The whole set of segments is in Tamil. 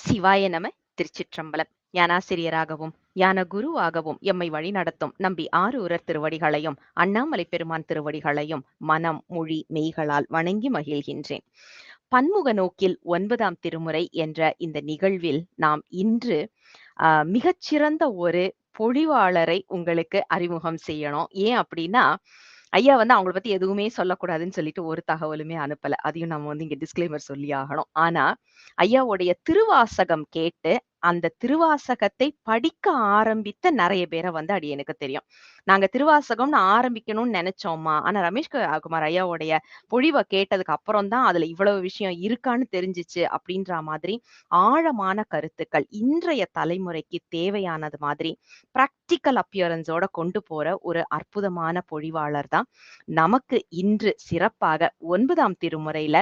சிவாய நம. திருச்சிற்றம்பலம். ஞானாசிரியராகவும் ஞான குருவாகவும் எம்மை வழிநடத்தும் நம்பி ஆரூரர் திருவடிகளையும் அண்ணாமலை பெருமான் திருவடிகளையும் மனம் மொழி மெய்களால் வணங்கி மகிழ்கின்றேன். பன்முக நோக்கில் 9ஆம் திருமுறை என்ற இந்த நிகழ்வில் நாம் இன்று மிகச்சிறந்த ஒரு பொழிவாளரை உங்களுக்கு அறிமுகம் செய்யணும். ஏன் அப்படின்னா, ஐயா அவங்கள பத்தி எதுவுமே சொல்லக்கூடாதுன்னு சொல்லிட்டு ஒரு தகவலுமே அனுப்பல. அதையும் நம்ம இங்க டிஸ்க்ளைமர் சொல்லி ஆகணும். ஆனா, ஐயாவுடைய திருவாசகம் கேட்டு, அந்த திருவாசகத்தை படிக்க ஆரம்பித்த நெறைய பேர அடியேனுக்கு தெரியும். நாங்க திருவாசகம்னு ஆரம்பிக்கணும்னு நெனச்சோம்மா. ஆனா ரமேஷ் குமார் ஐயாவுடைய பொழிவ கேட்டதுக்கு அப்புறம் தான் அதுல இவ்வளவு விஷயம் இருக்கான்னு தெரிஞ்சுச்சு அப்படின்ற மாதிரி ஆழமான கருத்துக்கள் இன்றைய தலைமுறைக்கு தேவையானது மாதிரி பிராக்டிக்கல் அப்பியரன்ஸோட கொண்டு போற ஒரு அற்புதமான பொழிவாளர் தான் நமக்கு இன்று சிறப்பாக 9ஆம் திருமுறையில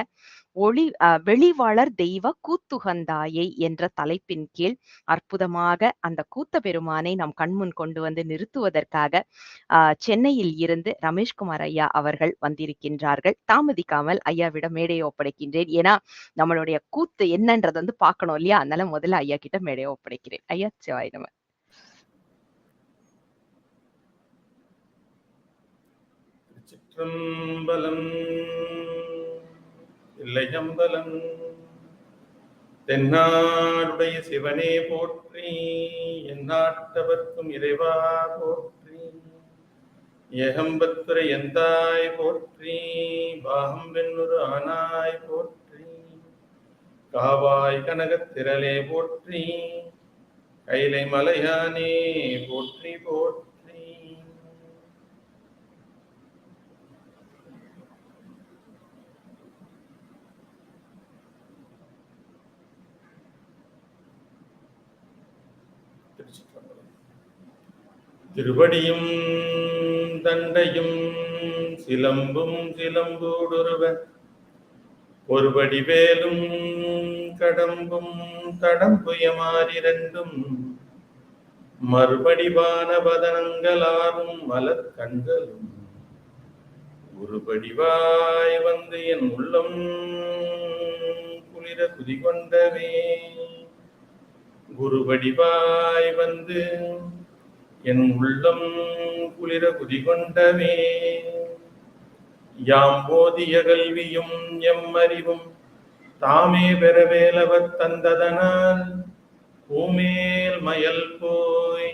வெளிவளர் தெய்வ கூத்துகந்தாயை என்ற தலைப்பின் கீழ் அற்புதமாக அந்த கூத்த பெருமானை நம் கண்முன் கொண்டு வந்து நிறுத்துவதற்காக சென்னையில் இருந்து ரமேஷ்குமார் ஐயா அவர்கள் வந்திருக்கின்றார்கள். தாமதிக்காமல் ஐயாவிடம் மேடையை ஒப்படைக்கின்றேன். ஏன்னா நம்மளுடைய கூத்து என்னன்றது பார்க்கணும் இல்லையா? அதனால முதல்ல ஐயா கிட்ட மேடையை ஒப்படைக்கிறேன். ஐயா சிவாய நம. சிற்றம்பலம் இல்லையம்பலம் தென்னாடுடைய சிவனே போற்றி, எந்நாட்டவர்க்கும் இறைவா போற்றி, ஏகம்பத்துரை எந்தாய் போற்றி, பாகம் வெண்ணுரு ஆனாய் போற்றி, காவாய் கனகத்திரளே போற்றி, கைலை மலையானே போற்றி போற்றி. திருவடியும் தண்டையும் சிலம்பும் சிலம்பூடுருவ, ஒருபடி வேலும் கடம்பும் தடம்புயமாறிரண்டும், மறுபடிவான பதனங்களாரும் மலர் கண்களும், ஒருபடிவாய் வந்து என் உள்ளம் குளிர குதிகொண்டவே, குருவடிவாய் வந்து என் உள்ளம் குளிர குதிகொண்டவே, யாம் போதிய கல்வியும் எம்மறிவும் தாமே பெறவேலவர் தந்ததனால், பூமேல் மயல் போய்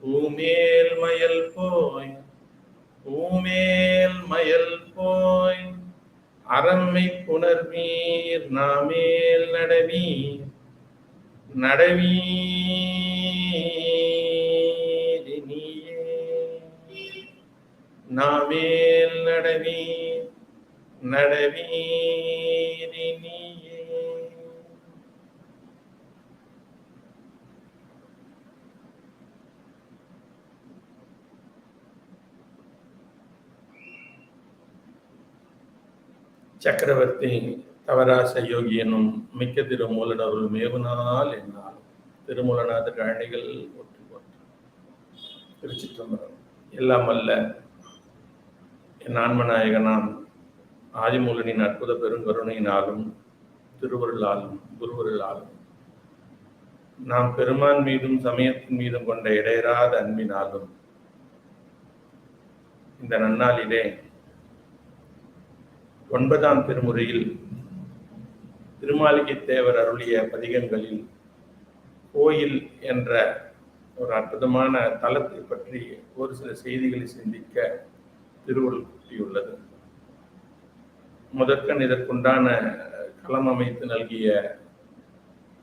பூமேல் மயல் போய் பூமேல் மயல் போய் அரண்மை புணர்வீர் நாமேல் நடவீர் நாமேல் நடவீர் நடவீரினியே. சக்கரவர்த்தி தவராச யோகி என்னும் மிக்க திருமூலனருள் மேவுனால் என்னால் திருமூலநாத கழனிகள் ஒற்றி போற்று. திருச்சிற்றம்பலம். எல்லாம் அல்ல என் ஆன்மநாயகனாம் ஆதிமூலனின் அற்புத பெருங்கருணையினாலும் திருவருளாலும் குருவருளாலும் நாம் பெருமான் மீதும் சமயத்தின் மீதும் கொண்ட இடையராத அன்பினாலும் இந்த நன்னாளிலே 9ஆம் திருமுறையில் திருமாளிகை தேவர் அருளிய பதிகங்களில் கோயில் என்ற ஒரு அற்புதமான தலத்தை பற்றி ஒரு சில செய்திகளை சிந்திக்க திருவருள் கூட்டியுள்ளது. முதற்கண் இதற்குண்டான களம் அமைத்து நல்கிய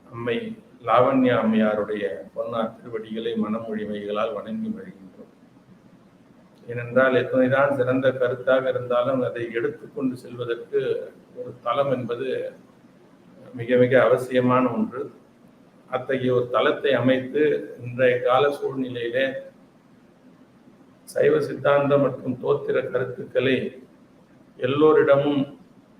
அம்மை லாவண்யா அம்மையாருடைய பொன்னார் திருவடிகளை மனமொழிமைகளால் வணங்கி வருகின்றோம். ஏனென்றால் எத்தனைதான் சிறந்த கருத்தாக இருந்தாலும் அதை எடுத்துக்கொண்டு செல்வதற்கு ஒரு தலம் என்பது மிக மிக அவசியமான ஒன்று. அத்தகைய ஒரு தலத்தை அமைத்து இன்றைய கால சூழ்நிலையிலே சைவ சித்தாந்த மற்றும் தோத்திர கருத்துக்களை எல்லோரிடமும்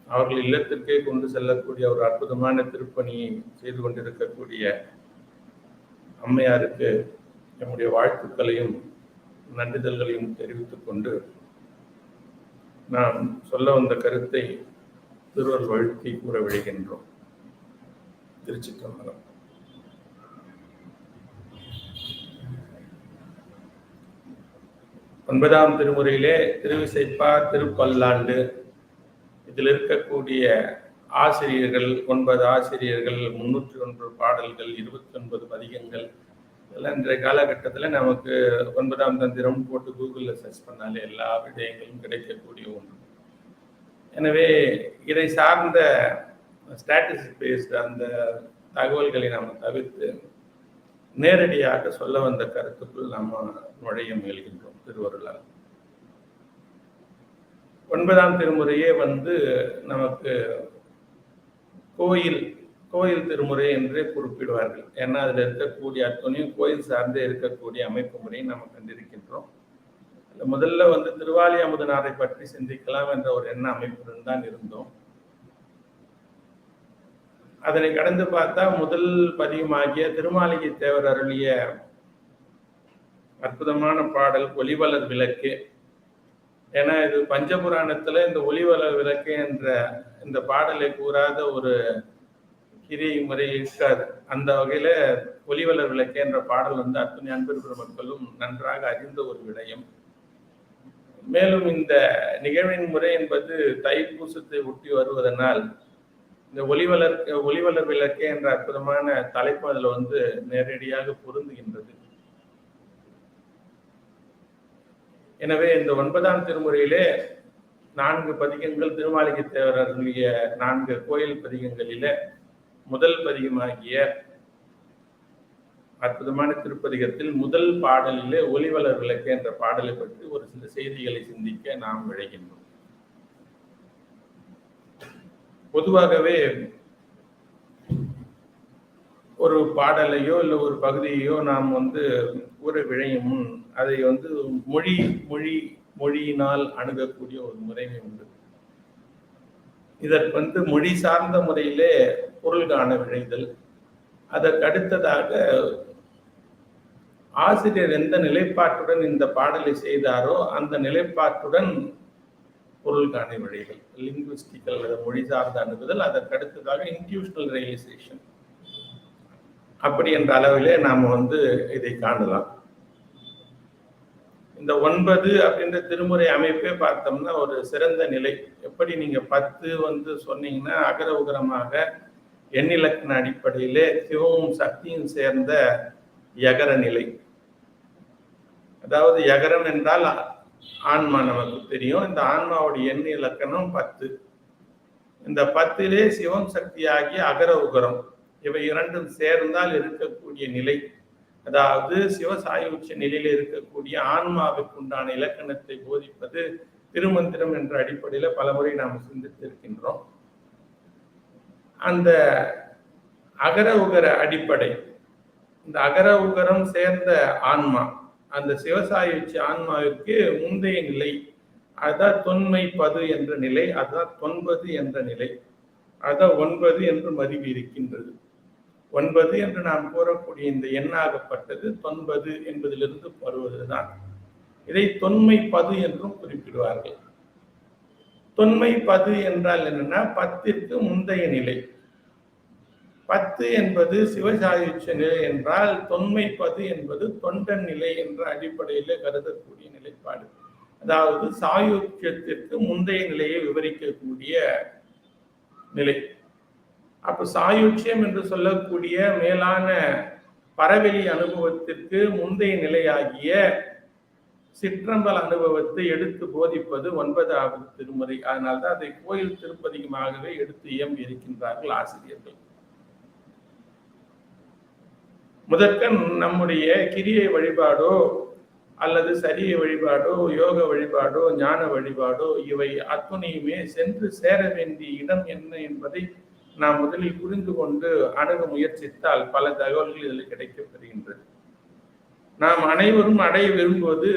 அவர்கள் இல்லத்திற்கே கொண்டு செல்லக்கூடிய ஒரு அற்புதமான திருப்பணியை செய்து கொண்டிருக்கக்கூடிய அம்மையாருக்கு நம்முடைய வாழ்த்துக்களையும் நன்றிதல்களையும் தெரிவித்துக் கொண்டு நாம் சொல்ல வந்த கருத்தை திருவருள் வழுத்தி கூற விழுகின்றோம். திருச்சிற்றம்பலம். ஒன்பதாம் திருமுறையிலே திருவிசைப்பா, திருப்பல்லாண்டு, இதில் இருக்கக்கூடிய ஆசிரியர்கள் 9 ஆசிரியர்கள், 301 பாடல்கள், 29 பதிகங்கள், இதெல்லாம் இன்றைய காலகட்டத்தில் நமக்கு 9ஆம் தந்திரம் போட்டு கூகுளில் சர்ச் பண்ணாலே எல்லா விடயங்களும் கிடைக்கக்கூடிய ஒன்று. எனவே இதை சார்ந்த ஸ்டாட்டிஸ்டிக் பேஸ்டு அந்த தகவல்களை நாம் தவிர்த்து நேரடியாக சொல்ல வந்த கருத்துக்குள் நாம் நுழைய முயல்கின்றோம் திருவருளால். 9ஆம் திருமுறையே நமக்கு கோயில் திருமுறை என்றே குறிப்பிடுவார்கள். ஏன்னா அதில் இருக்கக்கூடிய அத்தனையும் கோயில் சார்ந்தே இருக்கக்கூடிய அமைப்பு முறையை நாம் கண்டிருக்கின்றோம். முதல்ல திருவாலி அமுதனாரை பற்றி சிந்திக்கலாம் என்ற ஒரு எண்ண அமைப்புடன் தான் இருந்தோம். அதனை கடந்து பார்த்தா முதல் பதியமாகிய திருமாளிகை தேவர் அருளிய அற்புதமான பாடல் ஒளிவளர் விளக்கு. ஏன்னா இது பஞ்சபுராணத்துல இந்த ஒளிவளர் விளக்கு என்ற இந்த பாடலை கூறாத ஒரு கிரியை முறை இருக்காது. அந்த வகையில ஒளிவளர் விளக்கு என்ற பாடல் அத்தனை அன்பு மக்களும் நன்றாக அறிந்த ஒரு விடயம். மேலும் இந்த நிகழ்வின் முறை என்பது தைப்பூசத்தை ஒட்டி வருவதனால் இந்த ஒளிவளர் விளக்கு என்ற அற்புதமான தலைப்பு அதுல நேரடியாக பொருந்துகின்றது. எனவே இந்த 9ஆம் திருமுறையிலே 4 பதிகங்கள் திருமாளிகை தேவர் அருளிய 4 கோயில் பதிகங்களிலே முதல் பதிகமாகிய அற்புதமான திருப்பதிகத்தில் முதல் பாடலிலே ஒளிவளர் விளக்கு என்ற பாடலை பற்றி ஒரு சில செய்திகளை சிந்திக்க நாம் விழைகின்றோம். பொதுவாகவே ஒரு பாடலையோ இல்லை ஒரு பகுதியையோ நாம் கூற விழையும் முன் அதை மொழியினால் அணுகக்கூடிய ஒரு முறைமை உண்டு. இதற்கு மொழி சார்ந்த முறையிலே பொருள் காண விழைதல். அதற்கு அடுத்ததாக ஆசிரியர் எந்த நிலைப்பாட்டுடன் இந்த பாடலை செய்தாரோ அந்த நிலைப்பாட்டுடன் பொருள் காண விழைகள், லிங்குவிஸ்டிக்கல் மொழி சார்ந்த அணுகுதல். அதற்கு அடுத்ததாக இன்ட்யூஷனல் ரியலைசேஷன். அப்படி என்ற அளவிலே நாம் இதை காணலாம். இந்த 9 அப்படின்ற திருமுறை அமைப்பே பார்த்தோம்னா ஒரு சிறந்த நிலை. எப்படி நீங்க 10 சொன்னீங்கன்னா அகர உகரமாக எண்ணிலக்கண அடிப்படையிலே சிவமும் சக்தியும் சேர்ந்த யகர நிலை. அதாவது யகரம் என்றால் ஆன்மா நமக்கு தெரியும். இந்த ஆன்மாவுடைய எண்ண இலக்கணம் 10. இந்த 10லே சிவம் சக்தி ஆகிய அகர உகரம் இவை இரண்டும் சேர்ந்தால் இருக்கக்கூடிய நிலை, அதாவது சிவசாயி உச்ச நிலையில் இருக்கக்கூடிய ஆன்மாவுக்கு உண்டான இலக்கணத்தை போதிப்பது திருமந்திரம் என்ற அடிப்படையில பலமுறை நாம் சிந்தித்திருக்கின்றோம். அந்த அகர உகர அடிப்படை, இந்த அகர உகரம் சேர்ந்த ஆன்மா அந்த சிவசாயி உச்ச ஆன்மாவிற்கு முந்தைய நிலை, அதான் தொன்மை பது என்ற நிலை, அதான் 9 என்ற நிலை, அதான் 9 என்று மதிப்பு இருக்கின்றது. 9 என்று நாம் கூறக்கூடிய இந்த எண்ணாகப்பட்டது 9 என்பதிலிருந்து வருவதுதான். இதை தொன்மை பது என்றும் குறிப்பிடுவார்கள். தொன்மை பது என்றால் என்னன்னா 10ற்கு முந்தைய நிலை. 10 என்பது சிவசாயுச்ச நிலை என்றால் தொன்மை பது என்பது தொண்டன் நிலை என்ற அடிப்படையில் கருதக்கூடிய நிலைப்பாடு. அதாவது சாயுச்சியத்திற்கு முந்தைய நிலையை விவரிக்கக்கூடிய நிலை. அப்ப சாயுச்சியம் என்று சொல்லக்கூடிய மேலான பரவெளி அனுபவத்திற்கு முந்தைய நிலையாகிய சிற்றம்பல அனுபவத்தை எடுத்து போதிப்பது 9வது திருமுறை. அதனால்தான் அதை கோயில் திருப்பதிகமாகவே எடுத்து இயம்பி இருக்கின்றார்கள் ஆசிரியர்கள். முதற்கண் நம்முடைய கிரியை வழிபாடோ அல்லது சரிய வழிபாடோ யோக வழிபாடோ ஞான வழிபாடோ இவை அத்துணையுமே சென்று சேர வேண்டிய இடம் என்ன என்பதை நாம் முதலில் புரிந்து கொண்டு அணுக முயற்சித்தால் பல தகவல்கள் இதில் கிடைக்கப்பெறுகின்றது. நாம் அனைவரும் அடைய விரும்புவது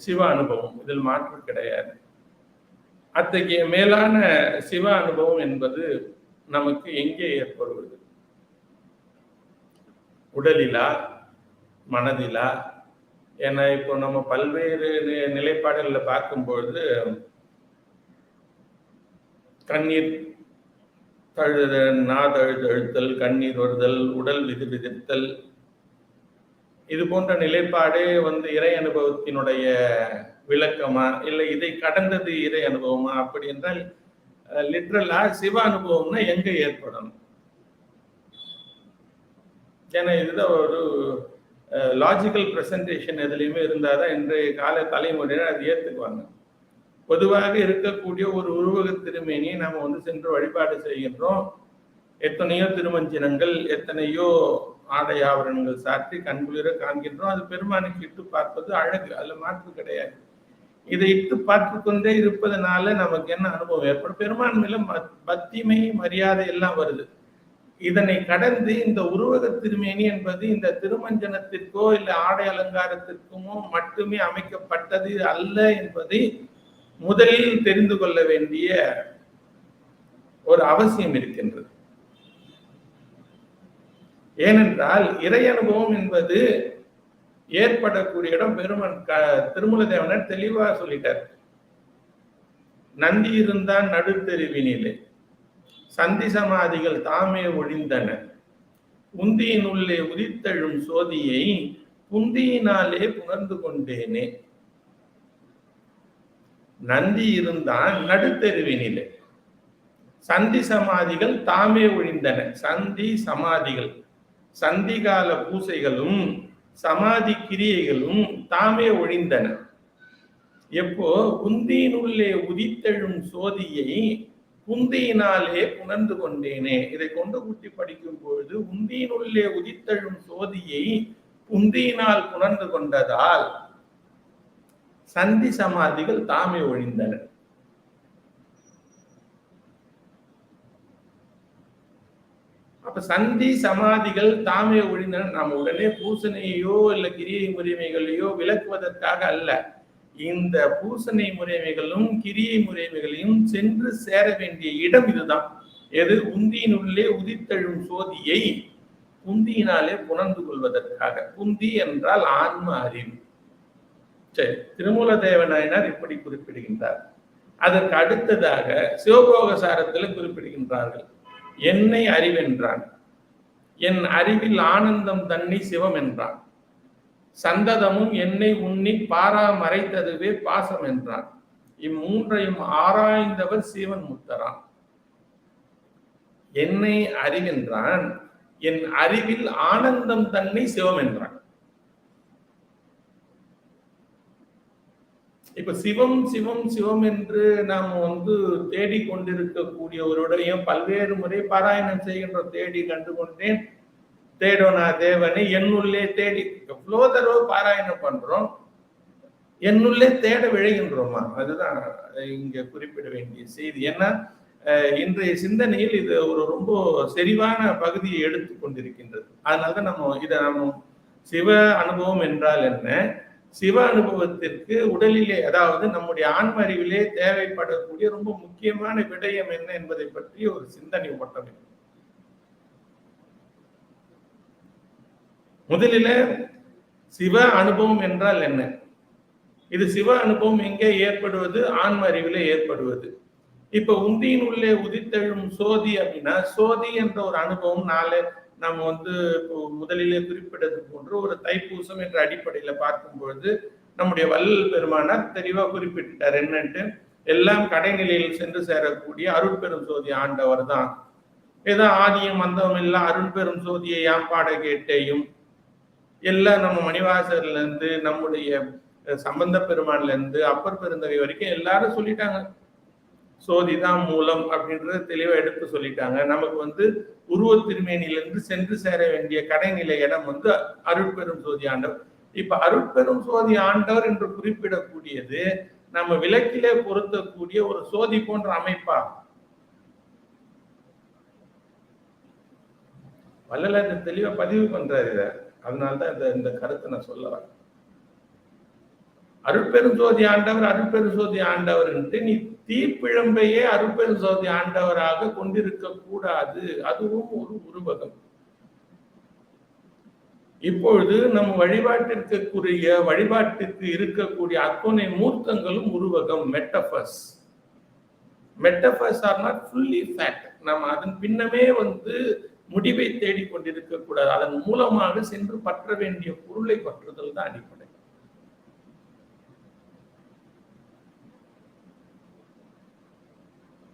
சிவ அனுபவம், இதில் மாற்று கிடையாது. அத்தகைய மேலான சிவ அனுபவம் என்பது நமக்கு எங்கே ஏற்படுவது? உடலிலா, மனதிலா? ஏன்னா இப்போ நம்ம பல்வேறு நிலைப்பாடுகளில் பார்க்கும்பொழுது கண்ணீர் நாதழுத்தல், கண்ணீர் வருதல், உடல் விதிர்த்தல், இது போன்ற நிலைப்பாடே இறை அனுபவத்தினுடைய விளக்கமா, இல்லை இதை கடந்தது இறை அனுபவமா? அப்படி என்றால் லிட்ரலா சிவ அனுபவம்னா எங்க ஏற்படணும்? ஏன்னா இதுதான் ஒரு லாஜிக்கல் பிரசன்டேஷன் எதுலையுமே இருந்தாதான் இன்றைய கால தலைமுறையினர் அதை ஏற்றுக்குவாங்க. பொதுவாக இருக்கக்கூடிய ஒரு உருவக திருமேனியை நாம சென்று வழிபாடு செய்கின்றோம். எத்தனையோ திருமஞ்சினங்கள், எத்தனையோ ஆடை ஆபரணங்கள் சாற்றி கண்குளிர காண்கின்றோம். அது பெருமானுக்கு இட்டு பார்ப்பது அழகு, அதுல மாற்று கிடையாது. இதை இட்டு பார்த்து கொண்டே இருப்பதனால நமக்கு என்ன அனுபவம் ஏற்படும்? பெருமான் மேல பக்திமை, மரியாதை எல்லாம் வருது. இதனை கடந்து இந்த உருவக திருமேனி என்பது இந்த திருமஞ்சனத்திற்கோ இல்லை ஆடை அலங்காரத்திற்குமோ மட்டுமே அமைக்கப்பட்டது அல்ல என்பதை முதலில் தெரிந்து கொள்ள வேண்டிய ஒரு அவசியம் இருக்கின்றது. ஏனென்றால் இறை அனுபவம் என்பது ஏற்படக்கூடிய இடம் பெருமான் திருமூல தேவனர் தெளிவா சொல்லிட்டார். நந்தி இருந்தான் நடுத்தெருவினிலே, சந்தி சமாதிகள் தாமே ஒழிந்தன, உந்தியினுள்ளே உதித்தெழும் சோதியை புந்தியினாலே புணர்ந்து கொண்டேனே. நந்தி இருந்தான் நடுத்தெருவினிலே, சந்தி சமாதிகள் தாமே ஒழிந்தன. சந்தி சமாதிகள், சந்திகால பூசைகளும் சமாதி கிரியைகளும் தாமே ஒழிந்தன. எப்போ? உந்தியினுள்ளே உதித்தெழும் சோதியை புந்தியினாலே புணர்ந்து கொண்டேனே. இதை கொண்டு கூட்டி படிக்கும் பொழுது உந்தியினுள்ளே உதித்தெழும் சோதியை புந்தியினால் புணர்ந்து கொண்டதால் சந்தி சமாதிகள் தாமே ஒழிந்தன. அப்ப சந்தி சமாதிகள் தாமே ஒழிந்தன. நாம் உடனே பூசணையோ இல்ல கிரியை முறைமைகளையோ விளக்குவதற்காக அல்ல. இந்த பூசணை முறைமைகளும் கிரியை முறைமைகளையும் சென்று சேர வேண்டிய இடம் இதுதான். எது? உந்தியினுள்ளே உதித்தெழும் சோதியை புந்தியினாலே புணர்ந்து கொள்வதற்காக. புந்தி என்றால் ஆன்ம அறிவு. சரி, திருமூல தேவநாயனார் இப்படி குறிப்பிடுகின்றார். அதற்கு அடுத்ததாக சிவபோகசாரத்தில் குறிப்பிடுகின்றார்கள். என்னை அறிவென்றான், என் அறிவில் ஆனந்தம் தண்ணி சிவம் என்றான், சந்ததமும் என்னை உண்ணி பாரா மறைத்ததுவே பாசம் என்றான், இம்மூன்றையும் ஆராய்ந்தவர் சீவன் முத்தரான். என்னை அறிவென்றான், என் அறிவில் ஆனந்தம் தன்னை சிவம் என்றான். இப்ப சிவம் சிவம் சிவம் என்று நாம் தேடிக்கொண்டிருக்கக்கூடியவருடைய பல்வேறு முறை பாராயணம் செய்கின்ற தேடி கண்டு கொண்டேன், தேடோனா தேவனை என்னுள்ளே தேடி. எவ்வளோ தடவை பாராயணம் பண்றோம், என்னுள்ளே தேட விழைகின்றோமா? அதுதான் இங்க குறிப்பிட வேண்டிய செய்தி. ஏன்னா இன்றைய சிந்தனையில் இது ஒரு ரொம்ப செறிவான பகுதியை எடுத்து கொண்டிருக்கின்றது. அதனாலதான் நம்ம சிவ அனுபவம் என்றால் என்ன, சிவ அனுபவத்திற்கு உடலிலே, அதாவது நம்முடைய ஆன்ம அறிவிலே தேவைப்படக்கூடிய ரொம்ப முக்கியமான விடயம் என்ன என்பதை பற்றி ஒரு சிந்தனை ஓட்டம். முதலில சிவ அனுபவம் என்றால் என்ன? இது சிவ அனுபவம் எங்கே ஏற்படுவது? ஆன்ம அறிவிலே ஏற்படுவது. இப்ப உந்தியின் உள்ளே உதித்தெழும் சோதி அப்படின்னா, சோதி என்ற ஒரு அனுபவம் நம்ம முதலிலே குறிப்பிட்டது போன்று ஒரு தைப்பூசம் என்ற அடிப்படையில பார்க்கும் பொழுது நம்முடைய வள்ளல் பெருமானார் தெளிவா குறிப்பிட்டார். என்னன்ட்டு, எல்லாம் கடைநிலையில் சென்று சேரக்கூடிய அருட்பெரும் சோதி ஆண்டவர் தான். ஏதோ ஆதியும் அந்தம் எல்லாம் அருட்பெரும் சோதியை யாம்பாட கேட்டேயும் எல்லாம் நம்ம மணிவாசர்ல இருந்து நம்முடைய சம்பந்த பெருமான்ல இருந்து அப்பர் பெருந்தகை வரைக்கும் எல்லாரும் சொல்லிட்டாங்க, சோதிதான் மூலம் அப்படின்றத தெளிவா எடுத்து சொல்லிட்டாங்க. நமக்கு உருவ திருமேனிலிருந்து சென்று சேர வேண்டிய கடைநிலை இடம் அருட்பெரும் சோதி ஆண்டவர். இப்ப அருட்பெரும் சோதி ஆண்டவர் என்று குறிப்பிடக்கூடியது நம்ம விளக்கிலே பொருத்தக்கூடிய ஒரு சோதி போன்ற அமைப்பா? வள்ளலார் தெளிவா பதிவு பண்றாரு இத. அதனால்தான் இந்த கருத்தை நான் சொல்லலாம். அருட்பெரும் சோதி ஆண்டவர் அருட்பெரும் சோதி ஆண்டவர் என்று நீ தீப்பிழம்பையே அருட்பெரும் சோதி ஆண்டவராக கொண்டிருக்க கூடாது. அதுவும் ஒரு உருவகம். இப்பொழுது நம் வழிபாட்டிற்கு இருக்கக்கூடிய அத்தனை மூர்த்தங்களும் உருவகம், metaphors. Metaphors R not fully fact. நாம் அதன் பின்னமே முடிவை தேடிக்கொண்டிருக்க கூடாது. அதன் மூலமாக சென்று பற்ற வேண்டிய பொருளை பற்றுதல் தான் அடிப்படை.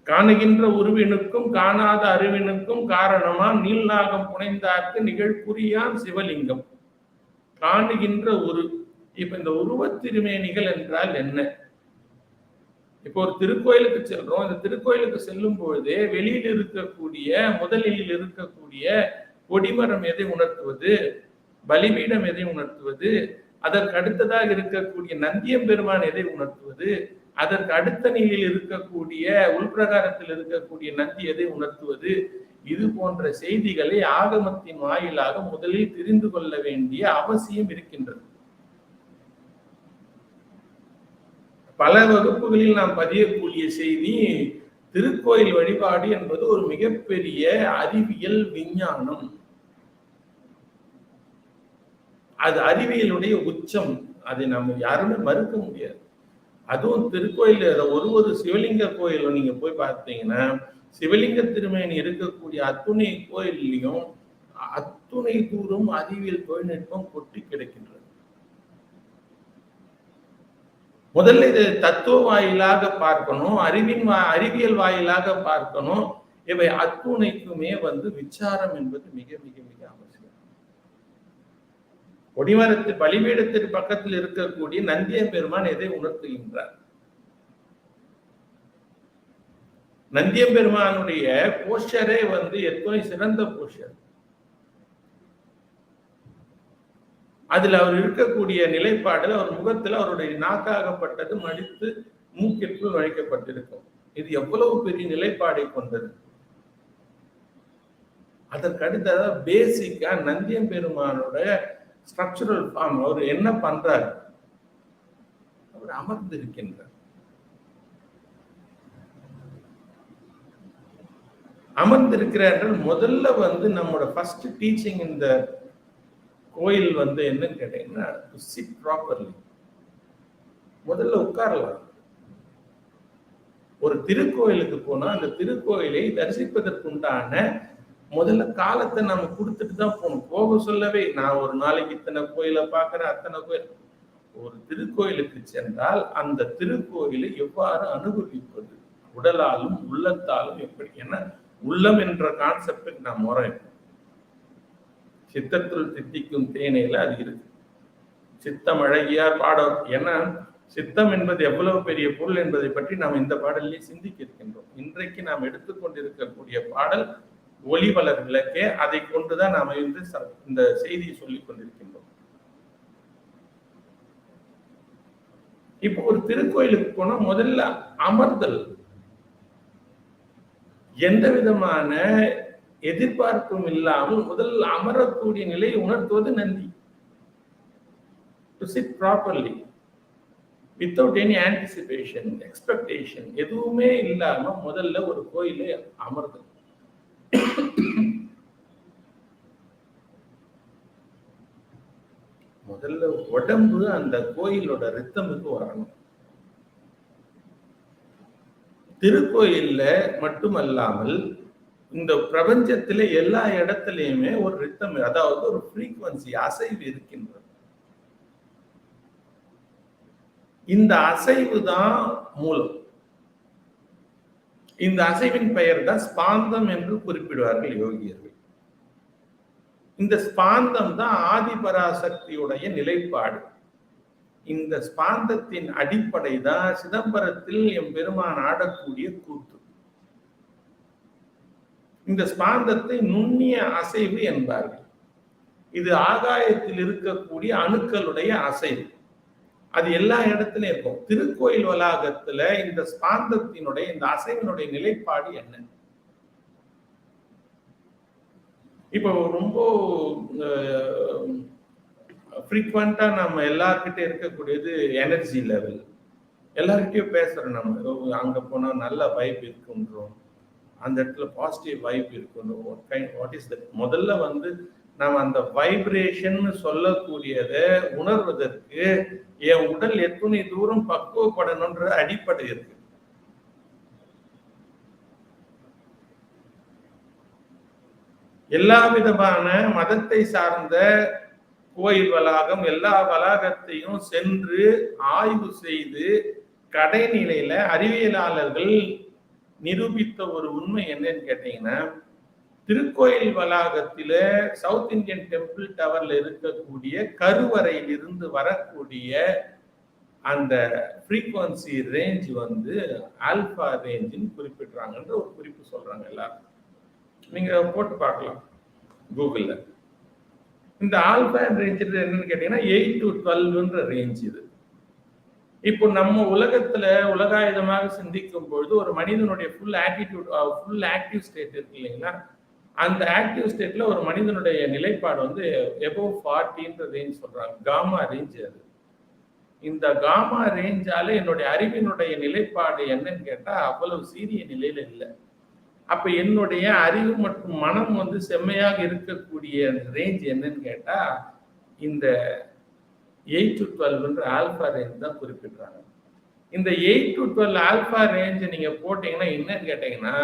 காணுகின்ற உருவினுக்கும் காணாத அறிவினுக்கும் காரணமா நீள்நாகம் புனைந்தார்க்கு நிகழ்குறியான் சிவலிங்கம். காணுகின்ற உரு. இப்ப இந்த உருவத் திருமேனிகள் என்றால் என்ன? இப்போ ஒரு திருக்கோயிலுக்கு செல்றோம். இந்த திருக்கோயிலுக்கு செல்லும் பொழுதே வெளியில் இருக்கக்கூடிய, முதலில் இருக்கக்கூடிய கொடிமரம் எதை உணர்த்துவது, பலிபீடம் எதை உணர்த்துவது, அதற்கு அடுத்ததாக இருக்கக்கூடிய நந்தியம்பெருமான் எதை உணர்த்துவது, அதற்கு அடுத்த நிலையில் இருக்கக்கூடிய உள்பிரகாரத்தில் இருக்கக்கூடிய நந்தி எதை உணர்த்துவது, இது போன்ற செய்திகளை ஆகமத்தின் வாயிலாக முதலில் தெரிந்து கொள்ள வேண்டிய அவசியம் இருக்கின்றது. பல வகுப்புகளில் நாம் பதியக்கூடிய செய்தி, திருக்கோயில் வழிபாடு என்பது ஒரு மிகப்பெரிய அறிவியல் விஞ்ஞானம். அது அறிவியலுடைய உச்சம். அதை நம்ம யாருமே மறுக்க முடியாது. அதுவும் திருக்கோயில் ஒரு சிவலிங்க கோயில் நீங்க போய் பார்த்தீங்கன்னா, சிவலிங்க திருமேனி இருக்கக்கூடிய அத்துணை கோயிலையும் அத்துணை தூரம் அறிவியல் தொழில்நுட்பம் கொட்டி கிடக்கின்றது. முதல்ல இது தத்துவ வாயிலாக பார்க்கணும், அறிவியல் வாயிலாக பார்க்கணும். இவை அத்துணைக்குமே விசாரம் என்பது மிக மிக மிக அவசியம். கொடிமரத்து பலிபீடத்திற்கு பக்கத்தில் இருக்கக்கூடிய நந்தியம்பெருமான் எதை உணர்த்துகின்றார்? நந்தியம்பெருமானுடைய போஸ்டரே எத்தனை சிறந்த போஸ்டர். அதுல அவர் இருக்கக்கூடிய நிலைப்பாடுல, அவர் முகத்துல அவருடைய நாக்காகப்பட்டது மடித்து மூக்கிற்குள் நுழைக்கப்பட்டிருக்கும். இது எவ்வளவு பெரிய நிலைப்பாடை கொண்டது. அதற்கு அடுத்ததாக பேசிக்கா நந்தியம்பெருமானோட ஸ்ட்ரக்சரல் ஃபார்ம், அவர் என்ன பண்றாரு? அவர் அமர்ந்திருக்கின்றார். அமர்ந்திருக்கிறார். முதல்ல நம்மளோட ஃபர்ஸ்ட் டீச்சிங் இந்த கோயில் என்னன்னு கேட்டீங்கன்னா, டு சிட் ப்ராப்பர்லி. முதல்ல உட்காரலாம். ஒரு திருக்கோயிலுக்கு போனா அந்த திருக்கோயிலை தரிசிப்பதற்குண்டான முதல்ல காலத்தை நம்ம கொடுத்துட்டு தான் போகணும். போக சொல்லவே நான் ஒரு நாளைக்கு இத்தனை கோயிலை பார்க்கிறேன், அத்தனை கோயில். ஒரு திருக்கோயிலுக்கு சென்றால் அந்த திருக்கோயிலை எவ்வாறு அனுபவிப்பது, உடலாலும் உள்ளத்தாலும் எப்படி? ஏன்னா உள்ளம் என்ற கான்செப்டுக்கு நான் முறை சித்தத்துள் தித்திக்கும் தேனையில அது இருக்கு. சித்தம் அழகியார் பாடம். ஏன்னா சித்தம் என்பது எவ்வளவு பெரிய பொருள் என்பதை பற்றி நாம் இந்த பாடலிலே சிந்திக்க இருக்கின்றோம். இன்றைக்கு நாம் எடுத்துக்கொண்டிருக்கக்கூடிய பாடல் ஒளிவளர் விளக்கே. அதை கொண்டுதான் நாம் இந்த செய்தியை சொல்லிக் கொண்டிருக்கின்றோம். இப்போ ஒரு திருக்கோயிலுக்கு போனா முதல்ல அமர்தல். எந்த விதமான எதிர்பார்ப்பும் இல்லாமல் முதல் அமரக்கூடிய நிலையை உணர்த்துவது Nandi. To sit properly without any anticipation, expectation எதுவுமே இல்லாம முதல்ல ஒரு கோயிலை அமர்தல். முதல்ல உடம்பு அந்த கோயிலோட ரித்தமுக்கு வரணும். திருக்கோயில்ல மட்டுமல்லாமல் இந்த பிரபஞ்சத்திலே எல்லா இடத்திலையுமே ஒரு ரித்தம், அதாவது ஒரு ஃப்ரீக்வன்சி, அசைவு இருக்கின்றது. இந்த அசைவு தான் மூலம். இந்த அசைவின் பெயர் தான் ஸ்பாந்தம் என்று குறிப்பிடுவார்கள் யோகியர்கள். இந்த ஸ்பாந்தம் தான் ஆதிபராசக்தியுடைய நிலைப்பாடு. இந்த ஸ்பாந்தத்தின் அடிப்படை தான் சிதம்பரத்தில் எம்பெருமான் ஆடக்கூடிய கூத்து. இந்த ஸ்பாந்தத்தை நுண்ணிய அசைவு என்பார்கள். இது ஆகாயத்தில் இருக்கக்கூடிய அணுக்களுடைய அசைவு. அது எல்லா இடத்துலயும் இருக்கும். திருக்கோயில் வளாகத்துல இந்த ஸ்பாந்தத்தினுடைய, இந்த அசைவினுடைய நிலைப்பாடு என்ன? இப்போ ரொம்ப ஃப்ரீக்வெண்டா நம்ம எல்லார்கிட்ட இருக்கக்கூடியது எனர்ஜி லெவல். எல்லார்கிட்டயும் பேசுறோம். நம்ம அங்க போனா நல்ல வைப் இருக்குன்றோம், அந்த இடத்துல பாசிட்டிவ் வைப் இருக்கணும். What is that? முதல்ல நம்ம அந்த வைப்ரேஷன் சொல்லக்கூடியதை உணர்வதற்கு என் உடல் எத்தனை தூரம் பக்குவப்படணும்ன்ற அடிப்படை இருக்கு. எல்லா விதமான மதத்தை சார்ந்த கோயில் வளாகம் எல்லா வளாகத்தையும் சென்று ஆய்வு செய்து கடைநிலையில அறிவியலாளர்கள் நிரூபித்த ஒரு உண்மை என்னன்னு கேட்டீங்கன்னா, திருக்கோயில் வளாகத்தில சவுத் இந்தியன் டெம்பிள் டவர்ல இருக்கக்கூடிய கருவறையில் இருந்து வரக்கூடிய அந்த ஃப்ரீக்வன்சி ரேஞ்ச் வந்து ஆல்பா ரேஞ்சுன்னு குறிப்பிடுறாங்கன்ற ஒரு குறிப்பு சொல்றாங்க எல்லாரும். நீங்க போட்டு பார்க்கலாம் கூகுள்ல. இந்த ஆல்பா ரேஞ்ச் என்னன்னு கேட்டீங்கன்னா 8 to 12ன்ற ரேஞ்ச் இது. இப்போ நம்ம உலகத்துல உலகாயுதமாக சிந்திக்கும் பொழுது ஒரு மனிதனுடைய ஃபுல் ஆக்டிவ் ஸ்டேட் இருக்கு இல்லைங்களா, அந்த ஆக்டிவ் ஸ்டேட்ல ஒரு மனிதனுடைய நிலைப்பாடு வந்து எபோவ் 40ன்ற ரேஞ்ச் சொல்றாங்க. காமா ரேஞ்ச் அது. இந்த காமா ரேஞ்சால என்னுடைய அறிவினுடைய நிலைப்பாடு என்னன்னு கேட்டா அவ்வளவு சீரிய நிலையில இல்லை. அப்ப என்னுடைய அறிவு மற்றும் மனம் வந்து செம்மையாக இருக்கக்கூடிய ரேஞ்ச் என்னன்னு கேட்டா இந்த 8 to 12ன்ற ஆல்பா ரேஞ்ச் தான் குறிப்பிடுறாங்க. இந்த 8 to 12 ஆல்பா ரேஞ்ச் நீங்க போட்டீங்கன்னா என்னன்னு கேட்டீங்கன்னா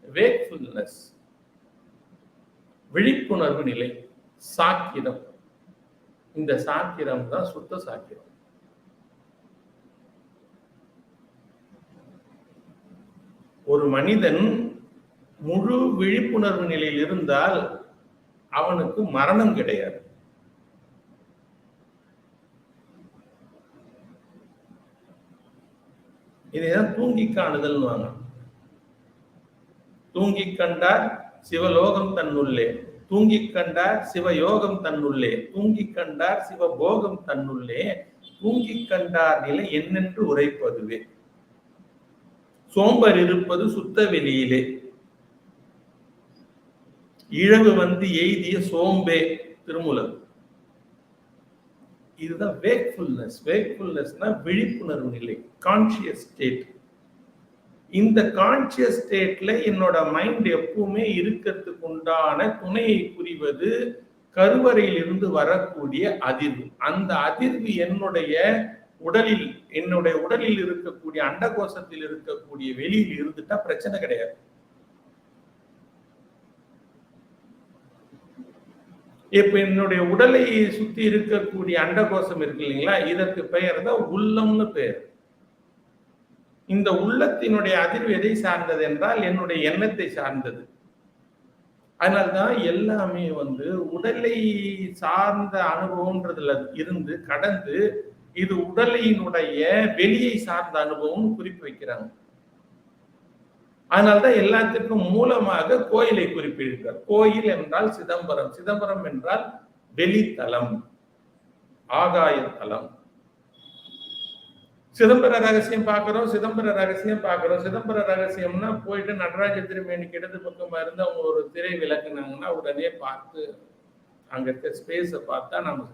வேக்ஃபுல்னஸ், விழிப்புணர்வு நிலை, சாக்கிரம். இந்த சாக்கிரம் தான் சுத்த சாக்கிரம். ஒரு மனிதன் முழு விழிப்புணர்வு நிலையில் இருந்தால் அவனுக்கு மரணம் கிடையாது. இதைதான் தூங்கி காணுதல். தூங்கி கண்டார் சிவலோகம் தன்னுள்ளே, தூங்கி கண்டார் சிவயோகம் தன்னுள்ளே, தூங்கி கண்டார் சிவபோகம் தன்னுள்ளே, தூங்கி கண்டார் நிலை என்னென்று உரைப்பதுவே. சோம்பர் இருப்பது சுத்த வெளியிலே, இழவு வந்து எய்திய சோம்பே திருமூலர். இதுதான் வேக்ஃபுல்னஸ். வேக்ஃபுல்னஸ்னா விழிப்புணர்வு நிலை, கான்சியஸ் ஸ்டேட். இந்த கான்சியஸ் ஸ்டேட்ல என்னோட மைண்ட் எப்பவுமே இருக்கிறதுக்கு உண்டான துணையை புரிவது கருவறையில் இருந்து வரக்கூடிய அதிர்வு. அந்த அதிர்வு என்னுடைய உடலில் இருக்கக்கூடிய அண்டகோசத்தில் இருக்கக்கூடிய வெளியில் இருந்துட்டா பிரச்சனை கிடையாது. இப்ப என்னுடைய உடலை சுத்தி இருக்கக்கூடிய அண்டகோசம் இருக்கு இல்லைங்களா, இதற்கு பெயர் தான் உள்ளம்னு பெயர். இந்த உள்ளத்தினுடைய அதிர்வு எதை சார்ந்தது என்றால் என்னுடைய எண்ணத்தை சார்ந்தது. அதனால்தான் எல்லாமே வந்து உடலை சார்ந்த அனுபவம்ன்றதுல இருந்து கடந்து இது உடலினுடைய வெளியை சார்ந்த அனுபவம் குறிப்பு வைக்கிறாங்க. அதனால்தான் எல்லாத்திற்கும் மூலமாக கோயிலை குறிப்பிடுகிறார். கோயில் என்றால் சிதம்பரம், சிதம்பரம் என்றால் வெளித்தலம், ஆகாய தலம். சிதம்பர ரகசியம் பார்க்கிறோம், சிதம்பர ரகசியம்னா போயிட்டு நடராஜ திருமேனிக்கு இடது பக்கமா இருந்து அவங்க ஒரு திரை விளக்குனாங்கன்னா உடனே பார்த்து அங்க இருக்க ஸ்பேஸை பார்த்தா நம்ம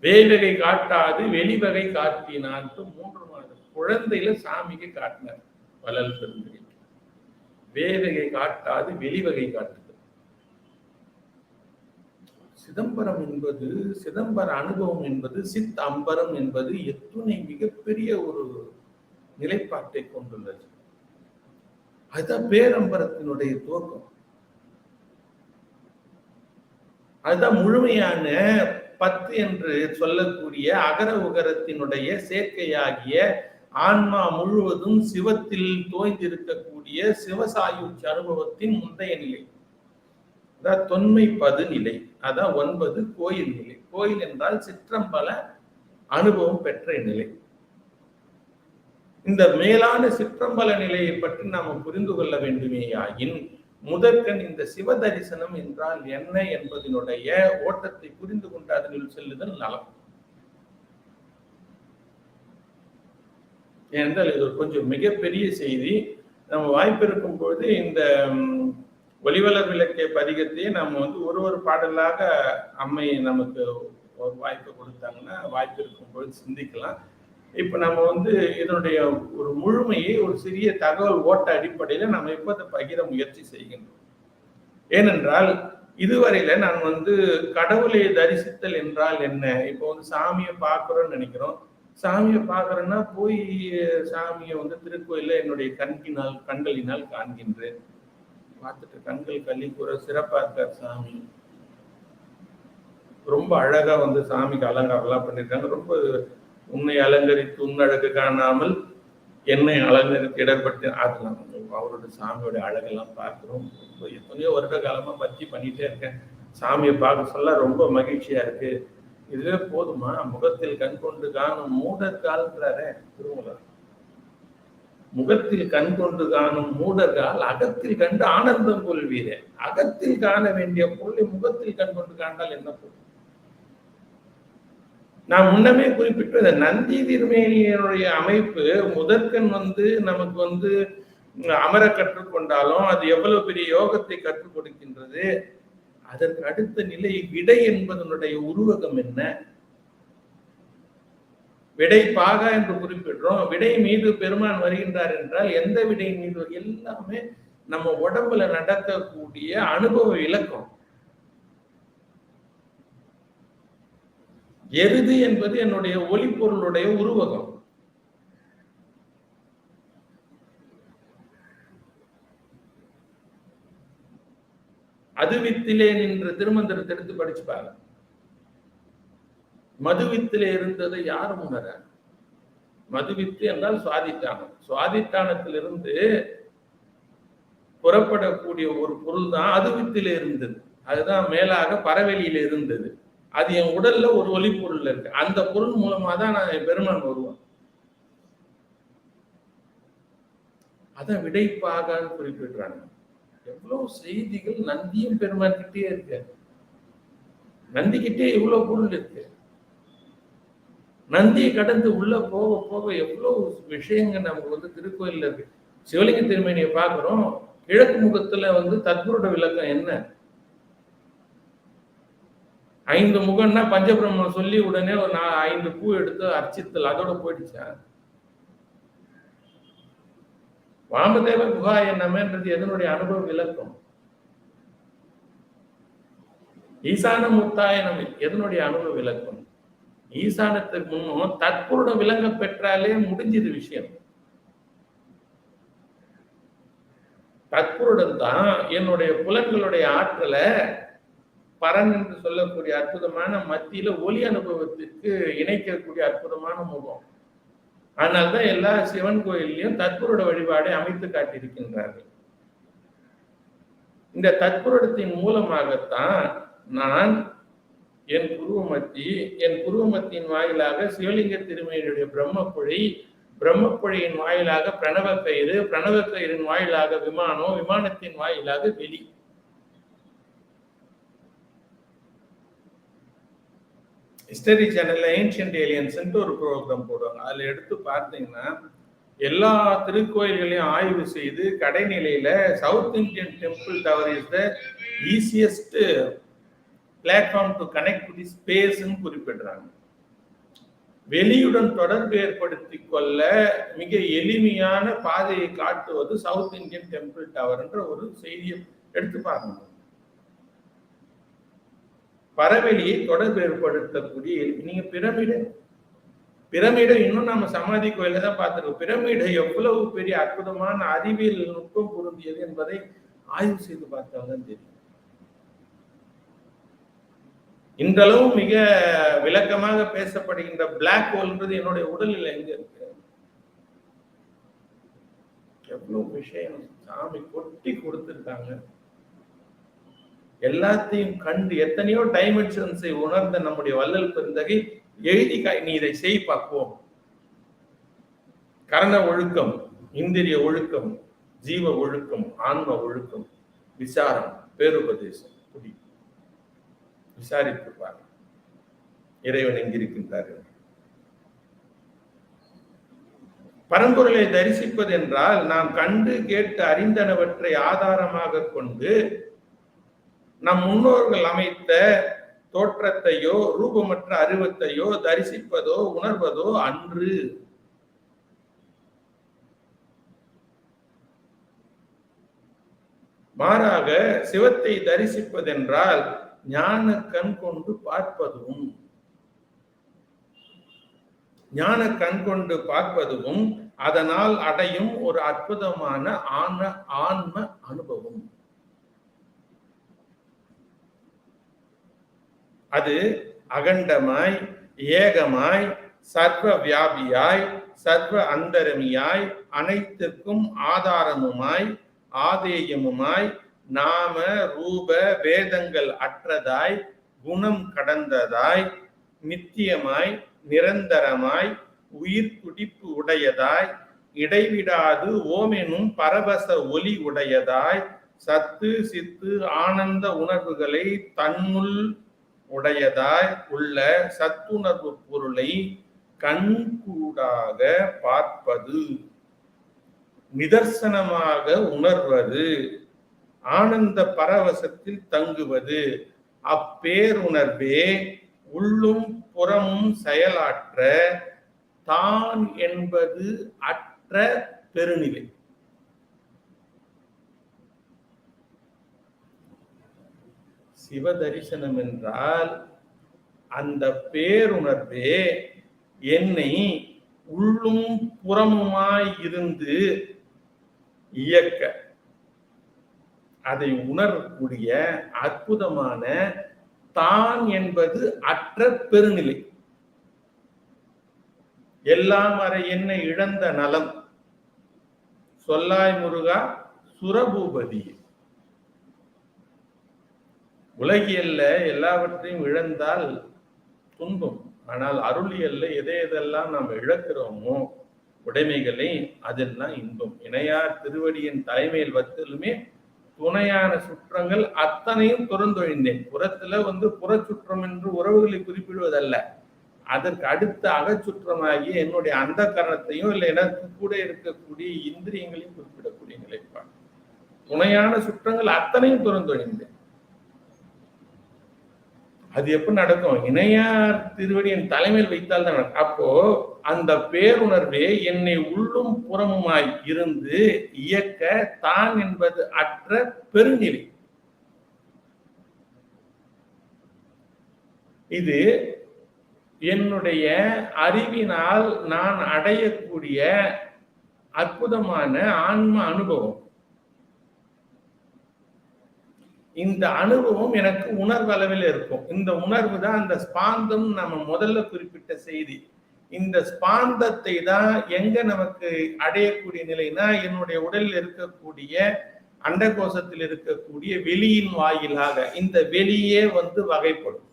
வேவகை காட்டாது வெளிவகை காட்டினான்ட்டு 3 மாதம் குழந்தையில சாமிக்கு காட்டினார் வள்ளல் பெருந்தகை. வேவகை காட்டாது வெளிவகை காட்டுது. சிதம்பரம் என்பது, சிதம்பர அனுபவம் என்பது, சித் அம்பரம் என்பது எத்துணை மிகப்பெரிய ஒரு நிலைப்பாட்டை கொண்டுள்ளது. அதுதான் பேரம்பரத்தினுடைய துவக்கம். அதுதான் முழுமையான 10 என்று சொல்லக்கூடிய அகர உகரத்தினுடைய சேர்க்கையாகிய ஆன்மா முழுவதும் சிவத்தில் தோய்ந்திருக்கக்கூடிய சிவசாயுட்ச அனுபவத்தின் முந்தைய நிலை. அதான் தொன்மை 10 நிலை. அதான் 9 கோயில் நிலை. கோயில் என்றால் சிற்றம்பல அனுபவம் பெற்ற நிலை. இந்த மேலான சிற்றம்பல நிலையை பற்றி நாம் புரிந்து கொள்ள வேண்டுமேயாயின் முதற்கண் இந்த சிவ தரிசனம் என்றால் என்ன என்பதனுடைய ஓட்டத்தை புரிந்து கொண்டு அதனில் செல்லுதல் நலம். ஏனென்றால் இது கொஞ்சம் மிகப்பெரிய செய்தி. நம்ம வாய்ப்பு இருக்கும் பொழுது இந்த ஒளிவளர் விளக்கிய பதிகத்தையே நம்ம வந்து ஒரு பாடலாக அம்மை நமக்கு ஒரு வாய்ப்பு கொடுத்தாங்கன்னா வாய்ப்பு இருக்கும் பொழுது சிந்திக்கலாம். இப்ப நம்ம வந்து இதனுடைய ஒரு முழுமையை ஒரு சிறிய தகவல் ஓட்ட அடிப்படையில நம்ம இப்ப அதை பகிர முயற்சி செய்கின்றோம். ஏனென்றால் இதுவரையில நான் வந்து கடவுளை தரிசித்தல் என்றால் என்ன, இப்போ வந்து சாமியை பார்க்கிறோம்னு நினைக்கிறோம். சாமியை பார்க்கறேன்னா போய் சாமியை வந்து திருக்கோயில என்னுடைய கண்களினால் காண்கின்றேன். பார்த்துட்டு கண்கள் கள்ளி கூற சிறப்பா இருக்கார் சாமி. ரொம்ப அழகா வந்து சாமிக்கு அலங்காரம் எல்லாம் பண்ணிருக்காங்க. ரொம்ப உன்னை அலங்கரித்து உன்னழகு காணாமல் என்னை அலங்கரித்து இடர்பட்டு அதெல்லாம் அவரோட சாமியோட அழகெல்லாம் பார்க்கிறோம். ரொம்ப எத்தனையோ வருட காலமா பற்றி பண்ணிட்டே இருக்கேன். சாமியை பார்க்க சொல்ல ரொம்ப மகிழ்ச்சியா இருக்கு. இதுவே போதுமா? முகத்தில் கண் கொண்டு காணும் மூடற்கால்ன்றாரே திருமூலர். முகத்தில் கண் கொண்டு காணும் மூடர்கள் அகத்தில் கண்டு ஆனந்தம் கொள்வீரே. அகத்தில் காண வேண்டிய பொருளை முகத்தில் கண் கொண்டு காண்டால் என்ன பொருள்? நான் முன்னமே குறிப்பிட்ட இந்த நந்தி திருமேனியனுடைய அமைப்பு முதற்கண் வந்து நமக்கு வந்து அமர கற்றுக்கொண்டாலும் அது எவ்வளவு பெரிய யோகத்தை கற்றுக் கொடுக்கின்றது. அதற்கு அடுத்த நிலை விடை என்பதனுடைய உருவகம் என்ன? விடை பாகா என்று குறிப்பிடுறோம். விடை மீது பெருமான் வருகின்றார் என்றால் எந்த விடை மீது? எல்லாமே நம்ம உடம்புல நடக்கக்கூடிய அனுபவ இலக்கம். எருது என்பது என்னுடைய ஒளிப்பொருளுடைய உருவகம். அதுவித்திலே நின்ற திருமந்திரத்தை எடுத்து படிச்சு பாருங்க. மதுவித்திலே இருந்ததை யாரும் உணர. மதுவித்து என்றால் சுவாதிட்டானம். சுவாதிட்டானத்திலிருந்து புறப்படக்கூடிய ஒரு பொருள் தான் அதுவித்திலே இருந்தது. அதுதான் மேலாக பறவெளியில இருந்தது. அது என் உடல்ல ஒரு ஒளி பொருள் இருக்கு. அந்த பொருள் மூலமா தான் நான் பெருமான் வருவேன். அதான் விடைப்பாகான்னு குறிப்பிடுறாங்க. எவ்வளவு செய்திகள் நந்தியும் பெருமான் கிட்டே இருக்கு. நந்தி கிட்டே இவ்வளவு பொருள் இருக்கு. நந்தியை கடந்து உள்ள போக போக எவ்வளவு விஷயங்கள் நமக்கு வந்து திருக்கோயில்ல இருக்கு. சிவலிங்க திருமேனியை பார்க்கிறோம். கிழக்கு முகத்துல வந்து தத்புருட விளக்கம் என்ன? 5 முகம்னா பஞ்சபிரம்மம் சொல்லி உடனே ஒரு 5 பூ எடுத்து அர்ச்சித்தல் அதோட போயிடுச்சா? வாமதேவ குஹாய நமன்றது எதனுடைய அனுபவ விளக்கம்? ஈசான முத்தாய நமை எதனுடைய அனுபவ விளக்கம்? ஈசானத்துக்கு முன்னும் தற்புருடம் விளங்க பெற்றாலே முடிஞ்சது விஷயம். தற்புருடம் தான் என்னுடைய புலன்களுடைய ஆற்றலை பரன் என்று சொல்லக்கூடிய அற்புதமான மத்தியில ஒளி அனுபவத்திற்கு இணைக்கக்கூடிய அற்புதமான முகம். அதனால்தான் எல்லா சிவன் கோயிலையும் தற்புருட வழிபாடை அமைத்து காட்டியிருக்கின்றார்கள். இந்த தற்புருடத்தின் மூலமாகத்தான் நான் என் புருவமத்தின் வாயிலாக சிவலிங்க திருமேனியுடைய பிரம்மப்புழையின் வாயிலாக பிரணவ கயிறின் வாயிலாக விமானத்தின் வாயிலாக வெளி. ஹிஸ்டரி சேனல்ல ஏன்ஷியன்ட் ஏலியன்ஸ் ஒரு ப்ரோக்ராம் போடுவாங்க. அதுல எடுத்து பார்த்தீங்கன்னா எல்லா திருக்கோயில்களையும் ஆய்வு செய்து கடைநிலையில South Indian temple tower is the easiest platform to connect to the ஸ்பேஸ்ன்னு குறிப்பிடுறாங்க. வெளியுடன் தொடர்பு ஏற்படுத்தி கொள்ள மிக எளிமையான பாதையை காட்டுவது சவுத் இந்தியன் டெம்பிள் டவர் என்ற ஒரு செய்தியை எடுத்து பாருங்க. பறவெளியை தொடர்பு ஏற்படுத்தக்கூடிய நீங்க பிரமிடை இன்னும் நம்ம சமாதி கோயில தான் பார்த்துருக்கோம். பிரமிடை எவ்வளவு பெரிய அற்புதமான அறிவியல் நுட்பம் பொருந்தியது என்பதை ஆய்வு செய்து பார்த்தால்தான் தெரியும். இன்றளவு மிக விளக்கமாக பேசப்படுகின்ற பிளாக் ஹோல்ன்றது என்னுடைய உடலில் எங்க இருக்கு? எவ்வளவு விஷயம் சாமி கொட்டி கொடுத்திருக்காங்க. எல்லாத்தையும் கண்டு எத்தனையோ டைமென்ஷன்ஸை உணர்ந்த நம்முடைய வள்ளல் பெருந்தகை எழுதி நீ இதை செய் பார்ப்போம். கரண ஒழுக்கம், இந்திரிய ஒழுக்கம், ஜீவ ஒழுக்கம், ஆன்ம ஒழுக்கம், விசாரம், பேருபதேசம், குடி விசாரித்துப்பார் இறைவன் எங்கிருக்கின்றார்கள். பரம்பொருளை தரிசிப்பது என்றால் நாம் கண்டு கேட்டு அறிந்தனவற்றை ஆதாரமாக கொண்டு நம் முன்னோர்கள் அமைத்த தோற்றத்தையோ ரூபமற்ற அருவத்தையோ தரிசிப்பதோ உணர்வதோ அன்று. மாறாக சிவத்தை ஞான கண் கொண்டு பார்ப்பதும் அதனால் அடையும் ஒரு அற்புதமான ஆன்ம அனுபவம். அது அகண்டமாய், ஏகமாய், சர்வ வியாபியாய், சர்வ அந்தரமியாய், அனைத்திற்கும் ஆதாரமுமாய், ஆதேயமுமாய், நாம ரூப வேதங்கள் அற்றதாய், குணம் கடந்ததாய், நித்தியமாய், நிரந்தரமாய், உயிர் துடிப்பு உடையதாய், இடைவிடாது ஓமெனும் பரவச ஒலி உடையதாய், சத்து சித்து ஆனந்த உணர்வுகளை தன்னுள் உடையதாய் உள்ள சத்துணர்வு பொருளை கண்கூடாக பார்ப்பது, நிதர்சனமாக உணர்வது, ஆனந்த பரவசத்தில் தங்குவது, அப்பேருணர்வே உள்ளும் புறமும் செயலாற்ற தான் என்பது அற்ற பெருநிலை. சிவ தரிசனம் என்றால் அந்த பேருணர்வே என்னை உள்ளும் புறமுமாய் இருந்து இயக்க அதை உணரக்கூடிய அற்புதமான தான் என்பது அற்ற பெருநிலை. எல்லாம் அறை என்ன இழந்த நலம் சொல்லாய் முருகா சுரபூபதி. உலகியல்ல எல்லாவற்றையும் இழந்தால் துன்பம். ஆனால் அருளியல்ல எதையெல்லாம் நாம் இழக்கிறோமோ உடைமைகளை அதெல்லாம் இன்பம். இணையார் திருவடியின் தலைமையில் வத்தலுமே துணையான சுற்றங்கள் அத்தனையும் துறந்தொழிந்தேன். புறத்துல புறச்சுற்றம் என்று உறவுகளை குறிப்பிடுவதல்ல, அதற்கு அடுத்த அகச்சுற்றமாகிய என்னுடைய அந்த கரணத்தையும் இல்லை எனக்கு கூட இருக்கக்கூடிய இந்திரியங்களையும் குறிப்பிடக்கூடிய நிலைப்பாடு. துணையான சுற்றங்கள் அத்தனையும் துறந்தொழிந்தேன். அது எப்படி நடக்கும்? இணையார் திருவடியின் தலைமையில் வைத்தால் தான் நடக்கும். அப்போ அந்த பேருணர்வே என்னை உள்ளும் புறமுமாய் இருந்து இயக்க தான் என்பது அற்ற பெருநிலை. இது என்னுடைய அறிவினால் நான் அடையக்கூடிய அற்புதமான ஆன்ம அனுபவம். இந்த அனுபவம் எனக்கு உணர்வளவில் இருக்கும். இந்த உணர்வு தான் அந்த ஸ்பாந்தம் நம்ம முதல்ல குறிப்பிட்ட செய்தி. இந்த ஸ்பாந்தத்தை தான் எங்க நமக்கு அடையக்கூடிய நிலைனா என்னுடைய உடலில் இருக்கக்கூடிய அண்டகோசத்தில் இருக்கக்கூடிய வெளியின் வாயிலாக இந்த வெளியே வகைப்படும்.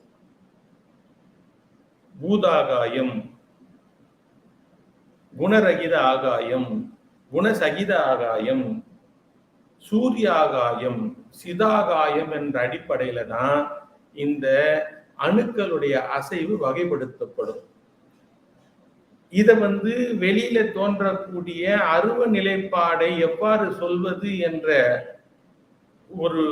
பூதாகாயம், குணரகித ஆகாயம், குணசகித ஆகாயம், சூரியாகாயம், சிதாகாயம் என்ற அடிப்படையில தான் இந்த அணுக்களுடைய அசைவு வகைப்படுத்தப்படும். இத வெளியில தோன்றக்கூடிய அருவ நிலைப்பாடை எவ்வாறு சொல்வது என்ற ஒரு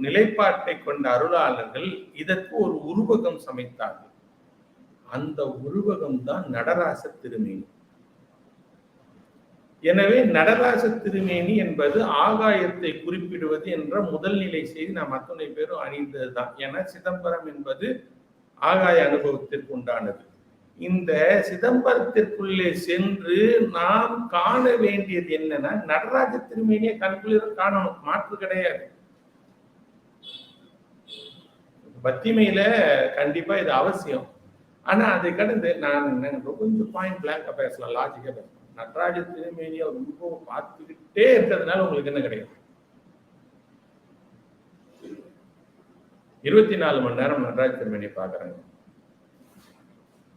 நிலைப்பாட்டை கொண்ட அருளாளர்கள் இதற்கு ஒரு உருவகம் சமைத்தார்கள். அந்த உருவகம் தான் நடராச திருமேனி. எனவே நடராச திருமேனி என்பது ஆகாயத்தை குறிப்பிடுவது என்ற முதல் நிலை செய்தி நாம் அத்தனை பேரும் அறிந்ததுதான். ஏன்னா சிதம்பரம் என்பது ஆகாய அனுபவத்திற்கு உண்டானது. இந்த சிதம்பரத்திற்குள்ளே சென்று நாம் காண வேண்டியது என்னன்னா நடராஜ திருமேனியை கண்குளிர காணணும், மாற்று கிடையாது. பத்திமையில கண்டிப்பா இது அவசியம். ஆனா அதை கடந்து நான் கொஞ்சம் பாயிண்ட் பிளாங்கா பேசலாம், லாஜிக்கா பேசலாம். நடராஜ திருமேனியை ரொம்ப பார்த்துக்கிட்டே இருக்கிறதுனால உங்களுக்கு என்ன கிடையாது? 24 மணி நேரம் நடராஜ திருமேனியை பாக்குறாங்க,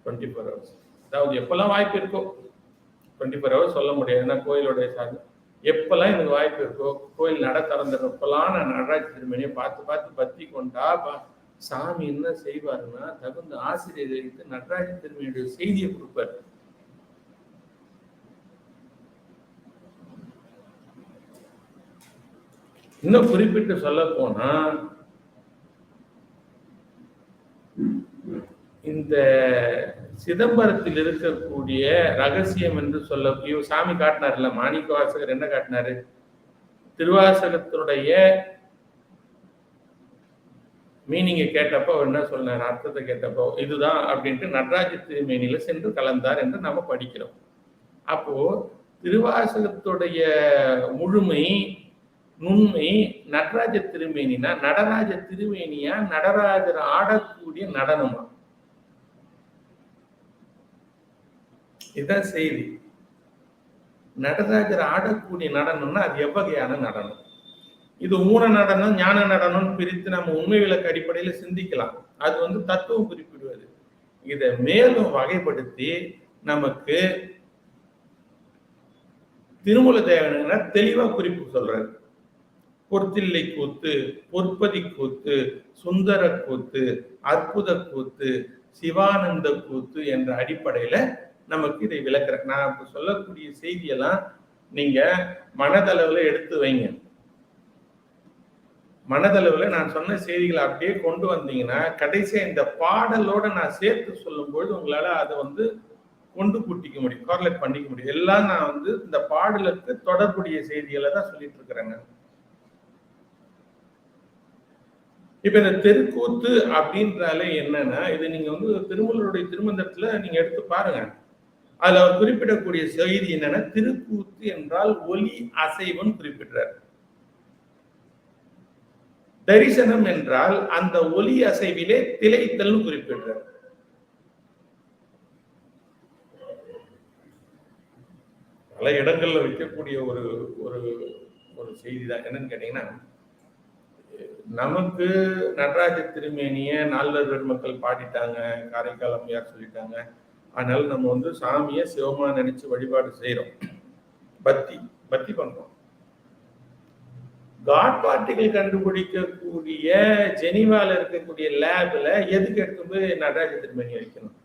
24 hours. அதாவது எப்பெல்லாம் வாய்ப்பு இருக்கோ 24 hours சொல்ல முடியாது. ஏன்னா கோயிலுடைய சார்ந்து எப்பெல்லாம் எனக்கு வாய்ப்பு இருக்கோ கோயில் நட திறந்துறப்பெல்லாம் நான் நடராஜ திருமேனியை பார்த்து பார்த்து பத்தி கொண்டா சாமி என்ன செய்வாருன்னா தகுந்த ஆசிரியர்களுக்கு நடராஜ திருமேனியுடைய செய்தியை கொடுப்பாரு. இன்னும் குறிப்பிட்டு சொல்ல போனா இந்த சிதம்பரத்தில் இருக்கக்கூடிய ரகசியம் என்று சொல்ல சாமி காட்டினார்ல, மாணிக்க வாசகர் என்ன காட்டினாரு? திருவாசகத்தினுடைய மீனிங்கை கேட்டப்போ அவர் என்ன சொன்னார், அர்த்தத்தை கேட்டப்போ இதுதான் அப்படின்ட்டு நடராஜ திருமேனியில சென்று கலந்தார் என்று நம்ம படிக்கிறோம். அப்போ திருவாசகத்துடைய முழுமை நுண்மை நடராஜ திருமேனினா நடராஜ திருமேனியா நடராஜர் ஆடக்கூடிய நடனமா? இதுதான் செய்தி. நடராஜர் ஆடக்கூடிய நடனம்னா அது எவ்வகையான நடனம்? இது ஊன நடனம் ஞான நடனம் பிரித்து நம்ம உண்மை விளக்க அடிப்படையில் சிந்திக்கலாம். அது தத்துவம் குறிப்பிடுவது. இதை மேலும் வகைப்படுத்தி நமக்கு திருமூல தேவனார் தெளிவா குறிப்பு சொல்றாரு. பொற்தில்லை கூத்து, பொற்பதி கூத்து, சுந்தர கூத்து, அற்புத கூத்து, சிவானந்த கூத்து என்ற அடிப்படையில நமக்கு இதை விளக்குறேன். நான் இப்ப சொல்லக்கூடிய செய்தியெல்லாம் நீங்க மனதளவுல எடுத்து வைங்க. மனதளவுல நான் சொன்ன செய்திகளை அப்படியே கொண்டு வந்தீங்கன்னா கடைசியா இந்த பாடலோட நான் சேர்த்து சொல்லும்போது உங்களால அதை கொண்டு கூட்டிக்க முடியும், கார்லேட் பண்ணிக்க முடியும். எல்லாம் நான் இந்த பாடலுக்கு தொடர்புடைய செய்திகளை தான் சொல்லிட்டு இருக்கிறேங்க. இப்ப இந்த தெருக்கூத்து அப்படின்றாலே என்னன்னா, இது நீங்க திருமூலருடைய திருமந்திரத்துல நீங்க எடுத்து பாருங்க. அதுல அவர் குறிப்பிடக்கூடிய செய்தி என்னன்னா, திருக்கூத்து என்றால் ஒலி அசைவம் குறிப்பிடுறார். தரிசனம் என்றால் அந்த ஒலி அசைவிலே திளைத்தல் குறிப்பிடுறார். பல இடங்கள்ல வைக்கக்கூடிய ஒரு ஒரு ஒரு செய்தி தான். என்னன்னு கேட்டீங்கன்னா, நமக்கு நடராஜ திருமேனிய நால்வர் பெருமக்கள் பாடிட்டாங்க, காரைக்கால் அம்மையார் சொல்லிட்டாங்க. அதனால நம்ம சாமியை சிவமா நினைச்சு வழிபாடு செய்யறோம், பக்தி பண்றோம். காட் பார்ட்டிகள் கண்டுபிடிக்கக்கூடிய ஜெனீவால இருக்கக்கூடிய லேப்ல எதுக்கு எடுத்து போய் நடராஜ திருமேனி வைக்கணும்?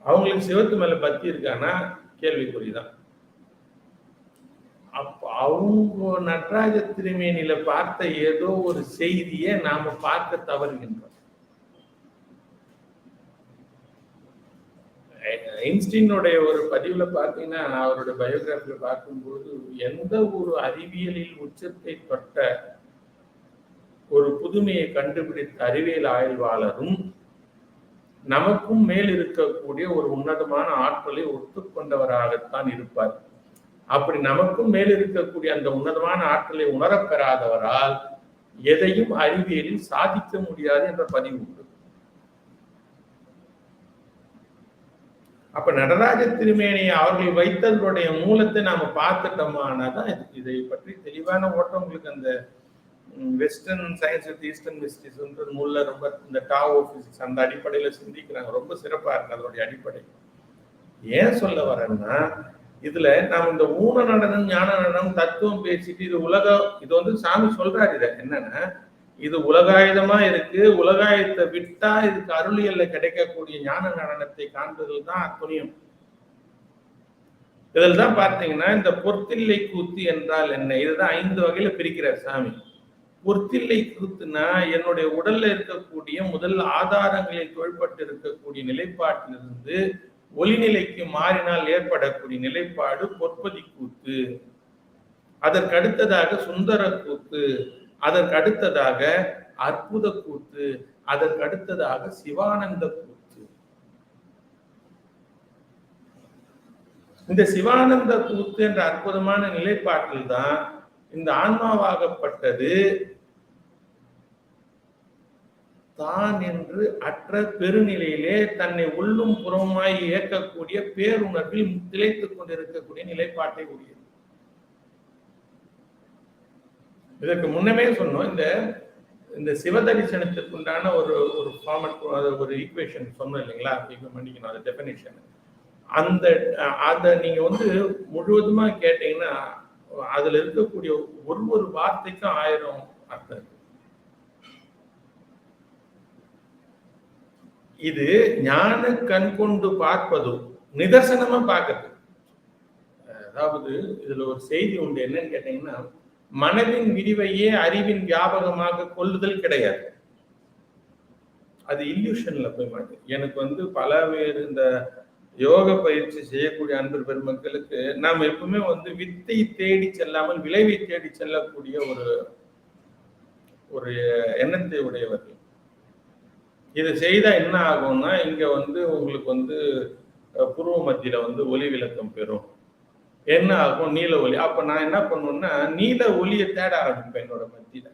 அவங்களுக்கு சிவத்து மேல பக்தி இருக்கானா கேள்விக்குறிதான். அப்ப அவங்க நடராஜ திருமேனியில பார்த்த ஏதோ ஒரு செய்தியை நாம பார்க்க தவறுகின்றோம். ஐன்ஸ்டீனுடைய ஒரு பதிவுல பார்த்தீங்கன்னா, அவருடைய பயோகிராஃபில பார்க்கும்போது எந்த ஒரு அறிவியலில் உச்சத்தை தொட்ட ஒரு புதுமையை கண்டுபிடித்த அறிவியல் ஆய்வாளரும் நமக்கும் மேல் இருக்கக்கூடிய ஒரு உன்னதமான ஆற்றலை ஒத்துக்கொண்டவராகத்தான் இருப்பார். அப்படி நமக்கும் மேல் இருக்கக்கூடிய அந்த உன்னதமான ஆற்றலை உணரப்பெறாதவரால் எதையும் அறிவியலில் சாதிக்க முடியாது என்ற பதிவு உண்டு. அப்ப நடராஜ திருமேனியை அவர்கள் வைத்ததனுடைய மூலத்தை நாம பார்த்துட்டோமானாதான் இதை பற்றி தெளிவான ஓட்டம் உங்களுக்கு அந்த western science with eastern mysticism நூல்ல ரொம்ப இந்த டாவோ பிசிக்ஸ் அந்த அடிப்படையில சிந்திக்கிறாங்க. ரொம்ப சிறப்பா இருக்கு அதனுடைய அடிப்படை. ஏன் சொல்ல வரேன்னா, இதுல நாம் இந்த ஊன நடனம் ஞான நடனம் தத்துவம் பேசிட்டு இது சாமி சொல்றாரு. இத என்னன்னா, இது உலகாயுதமா இருக்கு, உலகாயுதத்தை விட்டா இதுக்கு அருளியல்ல கிடைக்கக்கூடிய ஞான நடனத்தை காண்பதில் தான் அத்துணியம். இதில் தான் பார்த்தீங்கன்னா, இந்த பொற்தில்லை கூத்து என்றால் என்ன, இதுதான் 5 வகையில பிரிக்கிறார் சாமி. பொற்தில்லை கூத்துனா என்னுடைய உடல்ல இருக்கக்கூடிய முதல் ஆதாரங்களில் தொழிற்பட்டு இருக்கக்கூடிய நிலைப்பாட்டிலிருந்து ஒளிநிலைக்கு மாறினால் ஏற்படக்கூடிய நிலைப்பாடு பொற்பதி கூத்து. அதற்கு அடுத்ததாக சுந்தர கூத்து, அதற்கு அடுத்ததாக அற்புத கூத்து, அதற்கு அடுத்ததாக சிவானந்த கூத்து. இந்த சிவானந்த கூத்து என்ற அற்புதமான நிலைப்பாட்டில் தான் இந்த ஆன்மாவாகப்பட்டது தான் என்று அற்ற பெருநிலையிலே தன்னை உள்ளும் புறமாய் இயக்கக்கூடிய பேருணர்வில் திளைத்துக் கொண்டிருக்கக்கூடிய நிலைப்பாட்டை உரியது. இதற்கு முன்னமே சொன்னோம், இந்த சிவதரிசனத்திற்கு உண்டான ஒரு ஃபார்மட், ஒரு ஈக்குவேஷன் சொன்னோம் இல்லைங்களா? மன்னிக்கணும், அது டெஃபினிஷன். அதை நீங்க முழுவதுமா கேட்டீங்கன்னா அதுல இருக்கக்கூடிய ஒரு வார்த்தைக்கும் 1000 அர்த்தம். இது ஞான கண் கொண்டு பார்ப்பதும் நிதர்சனமா பார்க்கறது. அதாவது இதுல ஒரு செய்தி உண்டு. என்னன்னு கேட்டீங்கன்னா, மனதின் விரிவையே அறிவின் வியாபகமாக கொள்ளுதல் கிடையாது. அது இல்யூஷன்ல போய் மாட்டேன். எனக்கு பல பேர் இந்த யோக பயிற்சி செய்யக்கூடிய அன்பு பெருமக்களுக்கு நாம் எப்பவுமே வித்தை தேடி செல்லாமல் விளைவை தேடி செல்லக்கூடிய ஒரு எண்ணத்தை உடையவர்கள். இது செய்தா என்ன ஆகும்னா, இங்க உங்களுக்கு புருவ மத்தியில ஒளி விளக்கம் பெறும். என்ன ஆகும்? நீல ஒளி. அப்ப நான் என்ன பண்ணுவேன்னா, நீல ஒளியை தேட ஆரம்பிப்பேன் என்னோட மத்தியில.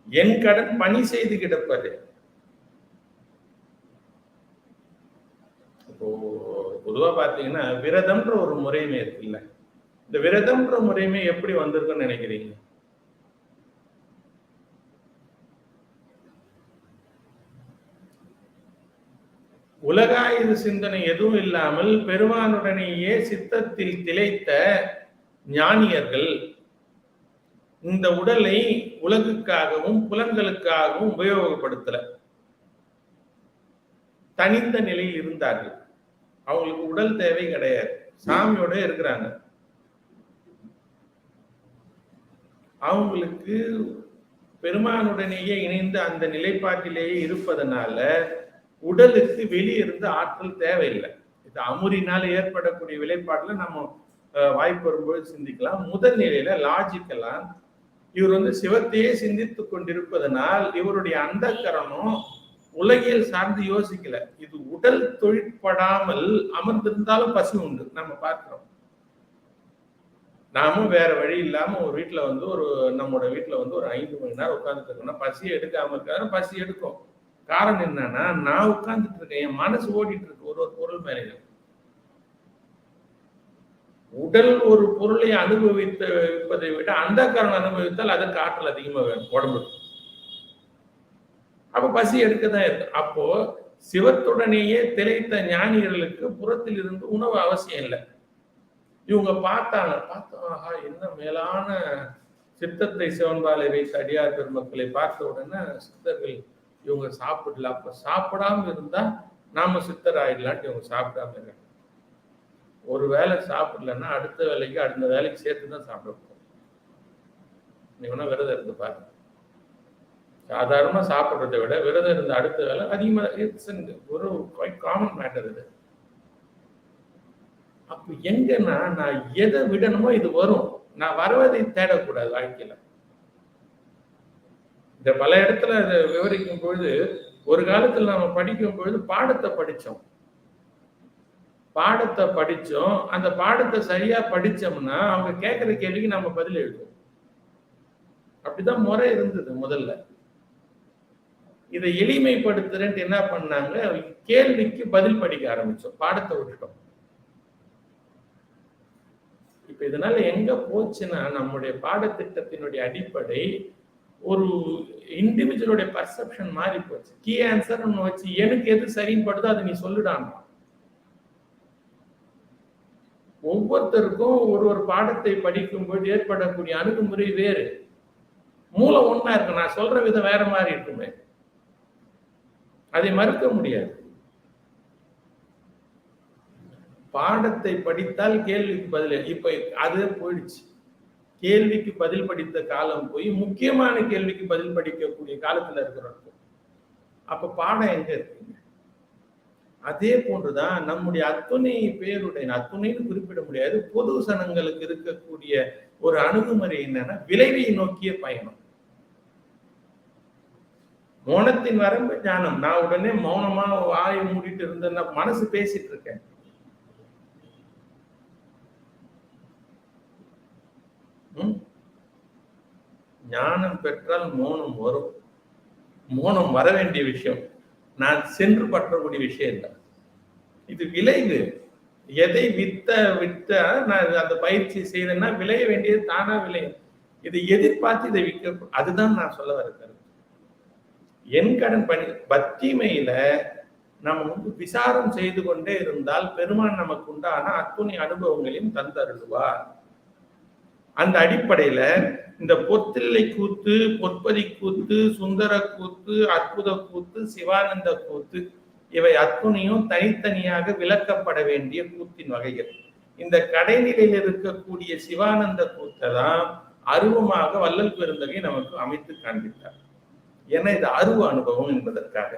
என் கடன் பணி செய்து கிடப்பது. இப்போ பொதுவா பாத்தீங்கன்னா, விரதம்ன்ற ஒரு முறைமை இருக்குல்ல. இந்த விரதம்ன்ற முறைமை எப்படி வந்திருக்குன்னு நினைக்கிறீங்க? உலகாயுத சிந்தனை எதுவும் இல்லாமல் பெருமானுடனேயே சித்தத்தில் திளைத்த ஞானியர்கள் இந்த உடலை உலகுக்காகவும் புலன்களுக்காகவும் உபயோகப்படுத்தல. தனித்த நிலையில் இருந்தார்கள். அவங்களுக்கு உடல் தேவை கிடையாது. சாமியோட இருக்கிறாங்க. அவங்களுக்கு பெருமானுடனேயே இணைந்து அந்த நிலைப்பாட்டிலேயே இருப்பதனால உடலுக்கு வெளியிருந்து ஆற்றல் தேவையில்லை. இது அமுரினால ஏற்படக்கூடிய விளைப்பாட்டுல நம்ம வாய்ப்பு வரும்போது சிந்திக்கலாம். முதல் நிலையில லாஜிக்கலா இவர் சிவத்தையே சிந்தித்துக் கொண்டிருப்பதனால் இவருடைய அந்த கரணம் உலகியல் சார்ந்து யோசிக்கல. இது உடல் தொழிற்படாமல் அமர்ந்திருந்தாலும் பசி உண்டு. நம்ம பார்க்கிறோம். நாமும் வேற வழி இல்லாம ஒரு வீட்டுல நம்மளோட வீட்டுல ஒரு 5 மணி நேரம் உட்கார்ந்துட்டு இருக்கோம்னா பசி எடுக்காம இருக்காரு, பசி எடுக்கும். காரணம் என்னன்னா, நான் உட்கார்ந்துட்டு இருக்கேன், என் மனசு ஓடிட்டு இருக்கு ஒரு பொருள் மேல. உடல் ஒரு பொருளை அனுபவிப்பதை விட அந்த காரணம் அனுபவித்தால் அதற்கு ஆற்றல் அதிகமா வேணும் உடம்புக்கு. அப்ப பசி எடுக்கதான் இருக்கு. அப்போ சிவத்துடனேயே திளைத்த ஞானிகளுக்கு புறத்தில் இருந்து உணவு அவசியம் இல்லை. இவங்க பார்த்தாங்க, ஆஹா என்ன மேலான சித்தத்தை சிவன்பாலை வைத்த அடியார் பெருமக்களை பார்த்த உடனே சித்தர்கள் இவங்க சாப்பிடல. அப்ப சாப்பிடாம இருந்தா நாம சித்தர் ஆயிடலான்ட்டு இவங்க சாப்பிடாம இருக்காங்க. ஒரு வேலை சாப்பிடலன்னா அடுத்த வேலைக்கு அடுத்த வேலைக்கு சேர்த்துதான் சாப்பிடணும். நீ வேணா விரதம் இருந்து பாருங்க. சாதாரணமா சாப்பிட்றதை விட விரதம் இருந்த அடுத்த வேலை அதிகமா ஒரு குவைட் காமன் மேட்டர் இது. அப்ப எங்கன்னா நான் எதை விடணுமோ இது வரும். நான் வருவதை தேடக்கூடாது வாழ்க்கையில. இந்த பல இடத்துல அதை விவரிக்கும் பொழுது, ஒரு காலத்துல நாம படிக்கும் பொழுது பாடத்தை படிச்சோம். அந்த பாடத்தை சரியா படிச்சோம்னா அவங்க கேட்கிற கேள்விக்கு நம்ம பதில் எழுதுவோம். அப்படிதான் முறை இருந்தது முதல்ல. இதை எளிமைப்படுத்துறேன்ட்டு என்ன பண்ணாங்க, கேள்விக்கு பதில் படிக்க ஆரம்பிச்சோம், பாடத்தை விட்டுட்டோம். இப்ப இதனால எங்க போச்சுன்னா, நம்முடைய பாடத்திட்டத்தினுடைய அடிப்படை ஒரு இண்டிவிஜுவலுடைய பர்செப்ஷன் மாறி போச்சு. கீ ஆன்சர் வச்சு எனக்கு எது சரின்னு படுதோ அதை நீ சொல்லிடாம. ஒவ்வொருத்தருக்கும் ஒரு பாடத்தை படிக்கும்போது ஏற்படக்கூடிய அணுகுமுறை வேறு. மூலம் ஒண்ணா இருக்கு, நான் சொல்ற விதம் வேற மாதிரி இருக்குமே, அதை மறுக்க முடியாது. பாடத்தை படித்தால் கேள்விக்கு பதில். இப்ப அது போயிடுச்சு. கேள்விக்கு பதில் படித்த காலம் போய் முக்கியமான கேள்விக்கு பதில் படிக்கக்கூடிய காலத்துல இருக்கிறோம். அப்ப பாடம் எங்க இருக்குங்க? அதே போன்றுதான் நம்முடைய அத்துணை பேருடைய, அத்துணைன்னு குறிப்பிட முடியாது, பொது சனங்களுக்கு இருக்கக்கூடிய ஒரு அணுகுமுறை என்னன்னா, விளைவை நோக்கிய பயணம். மௌனத்தின் வரம்பு ஞானம். நான் உடனே மௌனமா வாயை மூடிட்டு இருந்தேன்னா மனசு பேசிட்டு இருக்கேன். ஞானம் பெற்றால் மௌனம் வரும். மௌனம் வர வேண்டிய விஷயம், நான் சென்று பற்றக்கூடிய விஷயம் இல்லை. இது விளைவு. எதை வித்த நான் அந்த பயிற்சி செய்தேன்னா விளைய வேண்டியது தானா விளையும். இதை எதிர்பார்த்து இதை விற்க, அதுதான் நான் சொல்ல வர கருத்து. என் கடன் பணி பக்திமையில நம்ம விசாரம் செய்து கொண்டே இருந்தால் பெருமான் நமக்கு உண்டான அத்துணை அனுபவங்களையும் தந்தருள்வார். அந்த அடிப்படையில இந்த பொத்தில்லை கூத்து, பொற்பதி கூத்து, சுந்தர கூத்து, அற்புத கூத்து, சிவானந்த கூத்து, இவை அத்துணையும் தனித்தனியாக விளக்கப்பட வேண்டிய கூத்தின் வகைகள். இந்த கடைநிலையில் இருக்கக்கூடிய சிவானந்த கூத்தை தான் அருவமாக வள்ளல் பெருந்தகை நமக்கு அமைத்து காண்பித்தார். ஏன்னா இது அருவ அனுபவம் என்பதற்காக.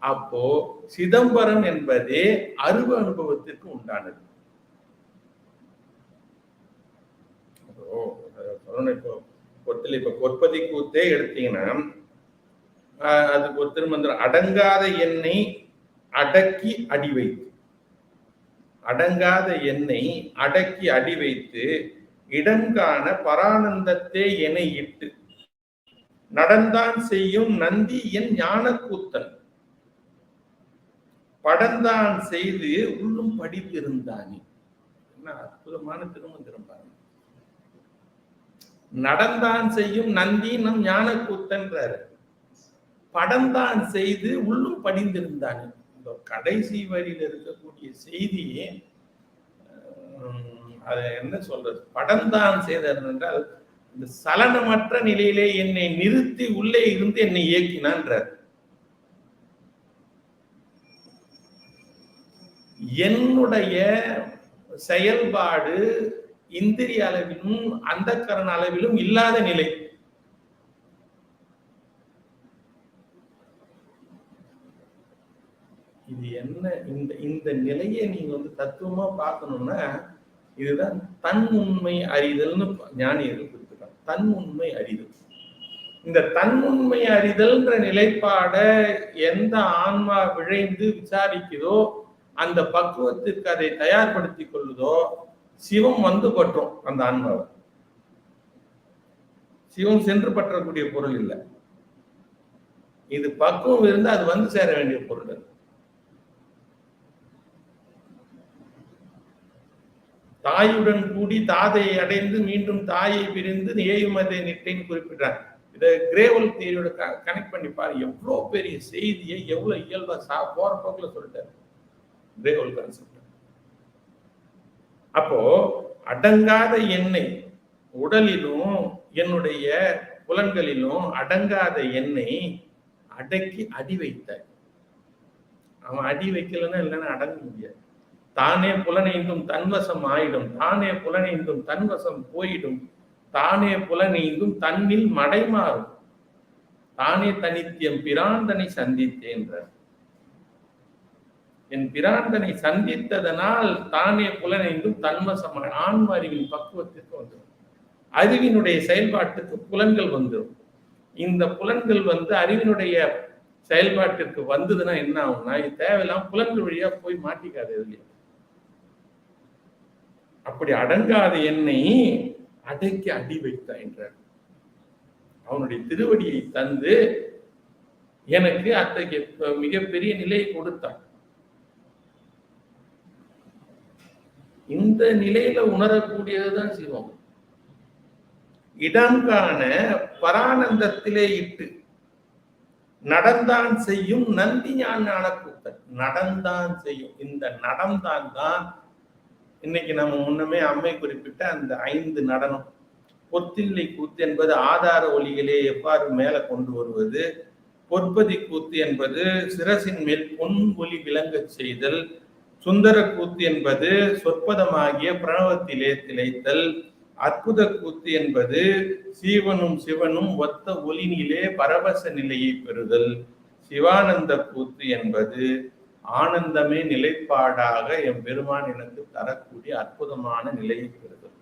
அப்போ சிதம்பரம் என்பதே அருவ அனுபவத்திற்கு உண்டானது. இப்ப கொற்பதி கூத்தே எடுத்தீங்கன்னா அதுக்கு ஒரு திருமந்திரம், அடங்காத எண்ணெய் அடக்கி அடி வைத்து, அடங்காத எண்ணெய் அடக்கி அடி வைத்து இடங்கான பரானந்தத்தே என இட்டு நடந்தான் செய்யும் நந்தி என் ஞான கூத்தன் படந்தான் செய்து உள்ளும் படித்திருந்தானே. என்ன அற்புதமான திருமந்திரம் பாருங்க. நடந்தான் செய்யும் நந்தி நம் ஞான கூத்தன்றாரு, படந்தான் செய்து உள்ளும் படிந்திருந்தானே. இந்த கடைசி வரியில் இருக்கக்கூடிய செய்தியே அதை என்ன சொல்றது, படந்தான் செய்தார் என்றால் இந்த சலனமற்ற நிலையிலே என்னை நிறுத்தி உள்ளே இருந்து என்னை இயக்கினான்றார். என்னுடைய செயல்பாடு இந்திரிய அளவிலும் அந்தக்கரண அளவிலும் இல்லாத நிலை. இது என்ன, இந்த நிலையை நீங்க தத்துவமா பார்க்கணும்னா இதுதான் தன் உண்மை அறிதல்னு ஞானியர்கள் குறிப்பிட்டாங்க. தன் உண்மை அறிதல். இந்த தன் உண்மை அறிதல்ன்ற நிலைப்பாட எந்த ஆன்மா விழைந்து விசாரிக்குதோ, அந்த பக்குவத்திற்கு அதை தயார்படுத்தி கொள்ளுதோ, சிவம் பற்றும் அந்த ஆன்மாவை. சிவம் சென்று பற்றக்கூடிய பொருள் இல்லை. இது பக்குவம் இருந்து அது சேர வேண்டிய பொருள். தாயுடன் கூடி தாதையை அடைந்து மீண்டும் தாயை பிரிந்து ஏயுமதை நிட்டைன்னு குறிப்பிட்டார். இதை கிரேவல் தியரியோட கனெக்ட் பண்ணி பாரு, எவ்வளவு பெரிய செய்தியை எவ்வளவு இயல்பா போற போக்குல சொல்லிட்டாரு கிரேவல் கான்செப்ட். அப்போ அடங்காத எண்ணெய் உடலிலும் என்னுடைய புலன்களிலும் அடங்காத எண்ணெய் அடக்கி அடி வைத்தார். அவன் அடி வைக்கலன்னா இல்லைன்னா அடங்க முடியாது. தானே புலனைந்தும் தன்வசம் ஆயிடும், தானே புலனைந்தும் தன்வசம் போயிடும், தானே புலனைந்தும் தன்னில் மடைமாறும், தானே தனித்தியம் பிராந்தனை சந்தித்தேன்றார். என் பிராந்தனை சந்தித்ததனால் தானே புலனைந்தும் தன்வசம் ஆன்ம அறிவின் பக்குவத்திற்கு வந்துடும். அறிவினுடைய செயல்பாட்டுக்கு புலன்கள் வந்துடும். இந்த புலன்கள் அறிவினுடைய செயல்பாட்டிற்கு வந்ததுன்னா என்ன ஆகும்னா, இது தேவையில்லாம புலன்கள் வழியா போய் மாட்டிக்காது. எதுலையும் அப்படி அடங்காத என்னை அடக்கி அடி வைத்தான் என்றார். அவனுடைய திருவடியை தந்து எனக்கு அத்தகைய மிகப்பெரிய நிலையை கொடுத்தான். இந்த நிலையில உணரக்கூடியதுதான் சிவம். இடங்கான பரானந்தத்திலே இட்டு நடந்தான் செய்யும் நந்தி ஞான கூத்தன். நடந்தான் செய்யும் இந்த நடந்தான் தான் இன்னைக்கு நம்ம முன்னமே அம்மை குறிப்பிட்ட அந்த 5 நடனம். பொத்தில்லை கூத்து என்பது ஆதார ஒலிகளே எவ்வாறு மேல கொண்டு வருவது, பொற்பதி கூத்து என்பது சிரசின் மேல் பொன் ஒலி விளங்கச் செய்தல், சுந்தர கூத்து என்பது சொற்பதமாகிய பிரணவத்திலே திளைத்தல், அற்புத கூத்து என்பது சீவனும் சிவனும் ஒத்த ஒலினிலே பரவச நிலையை பெறுதல், சிவானந்த கூத்து என்பது ஆனந்தமே நிலைப்பாடாக என் பெருமான் எனக்கு தரக்கூடிய அற்புதமான நிலையை பெறுதல்.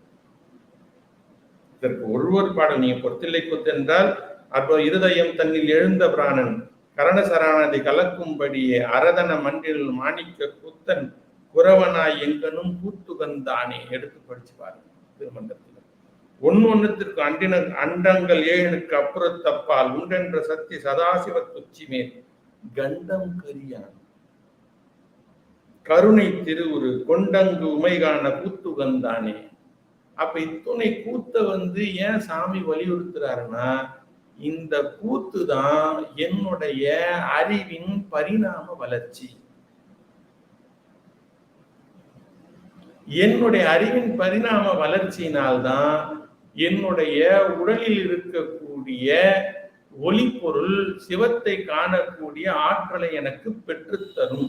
இதற்கு ஒருவர் பாடல். நீங்க பொத்தில்லை கூத்து என்றால் அப்போ இருதயம் தன்னில் எழுந்த பிராணன் கரணசரானதை கலக்கும்படியே அரதன மண்டில் மாணிக்க கூத்தன் குறவனாய் எங்கனும் கூத்துகந்தானே. எடுத்து படிச்சு பாருங்க திருமண்டத்தில். ஒன்னொன்னுத்திற்கு அண்டங்கள் 7க்கு அப்புறத்தப்பால் உண்டென்ற சக்தி சதாசிவ துச்சிமேல் கண்டம் கரியான் கருணை திருவுரு கொண்டங்கு உமைகான கூத்துகந்தானே. அப்ப இத்துணை கூத்த ஏன் சாமி வலியுறுத்துறாருன்னா, இந்த கூத்து தான் என்னுடைய அறிவின் பரிணாம வளர்ச்சி. என்னுடைய அறிவின் பரிணாம வளர்ச்சியினால்தான் என்னுடைய உடலில் இருக்கக்கூடிய ஒளிப்பொருள் சிவத்தை காணக்கூடிய ஆற்றலை எனக்கு பெற்றுத்தரும்.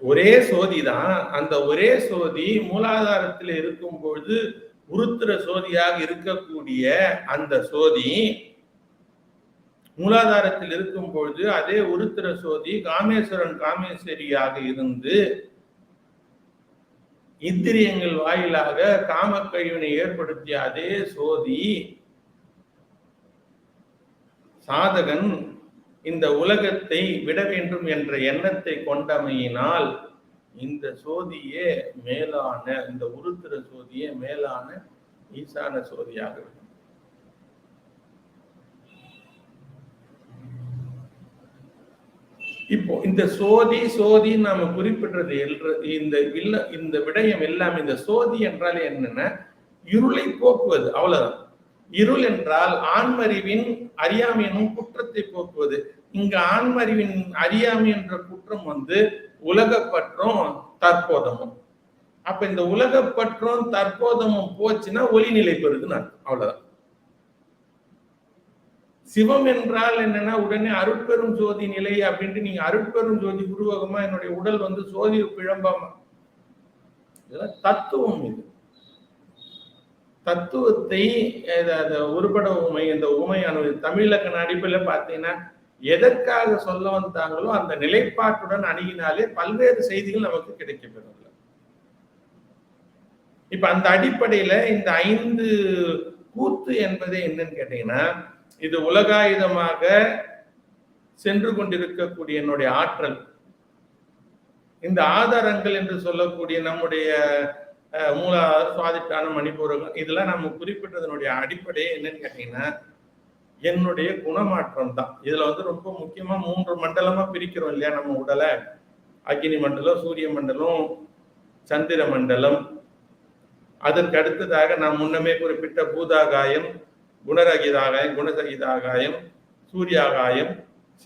ஒரே சோதி தான். அந்த ஒரே சோதி மூலாதாரத்தில் இருக்கும் பொழுது உருத்திர சோதியாக இருக்கக்கூடிய அந்த சோதி மூலாதாரத்தில் இருக்கும் பொழுது அதே உருத்திர சோதி காமேஸ்வரன் காமேஸ்வரியாக இருந்து இந்திரியங்கள் வாயிலாக காமக்கழிவினை ஏற்படுத்திய அதே சோதி சாதகன் இந்த உலகத்தை விட வேண்டும் என்ற எண்ணத்தை கொண்டமையினால் இந்த சோதியே மேலான, இந்த உருத்திர சோதியே மேலான ஈசான சோதியாக இருக்கும். இப்போ இந்த சோதி நாம குறிப்பிடுறது இந்த விடயம் எல்லாம், இந்த சோதி என்றால் என்னன்னா இருளை போக்குவது, அவ்வளவுதான். இருள் என்றால் ஆன்மறிவின் அறியாமை எனும் குற்றத்தை போக்குவது. இங்க ஆன்மறிவின் அறியாமை என்ற குற்றம் உலகப்பற்றும் தற்போதமும். அப்ப இந்த உலகப்பற்றும் தற்போதமும் போச்சுன்னா ஒளி நிலை பெறுதுன்னு அர்த்தம், அவ்வளவுதான். சிவம் என்றால் என்னன்னா உடனே அருட்பெரும் ஜோதி நிலை அப்படின்ட்டு நீங்க அருட்பெரும் ஜோதி உருவகமா என்னுடைய உடல் சோதி பிழம்பாம, இதெல்லாம் தத்துவம். இது தத்துவத்தை ஒருபட உமை, இந்த உமையானது தமிழக அடிப்படையில் பார்த்தீங்கன்னா எதற்காக சொல்ல வந்தாங்களோ அந்த நிலைப்பாட்டுடன் அணுகினாலே பல்வேறு செய்திகள் நமக்கு கிடைக்கப்பெறும். இப்ப அந்த அடிப்படையில இந்த 5 கூத்து என்பது என்னன்னு கேட்டீங்கன்னா, இது உலகாயுதமாக சென்று கொண்டிருக்கக்கூடிய என்னுடைய ஆற்றல், இந்த ஆதாரங்கள் என்று சொல்லக்கூடிய நம்முடைய மூலாதார சுவாதிஷ்டான மணிப்பூரகம், இதெல்லாம் நம்ம குறிப்பிட்டதனுடைய அடிப்படை என்னன்னு கேட்டீங்கன்னா என்னுடைய குணமாற்றம் தான். இதுல ரொம்ப முக்கியமா 3 மண்டலமா பிரிக்கிறோம் இல்லையா நம்ம உடலை. அக்னி மண்டலம், சூரிய மண்டலம், சந்திர மண்டலம். அதற்கு அடுத்ததாக நாம் முன்னமே குறிப்பிட்ட பூதாகாயம், குணரகிதாகாயம், குணசகிதாகாயம், சூரியாகாயம்,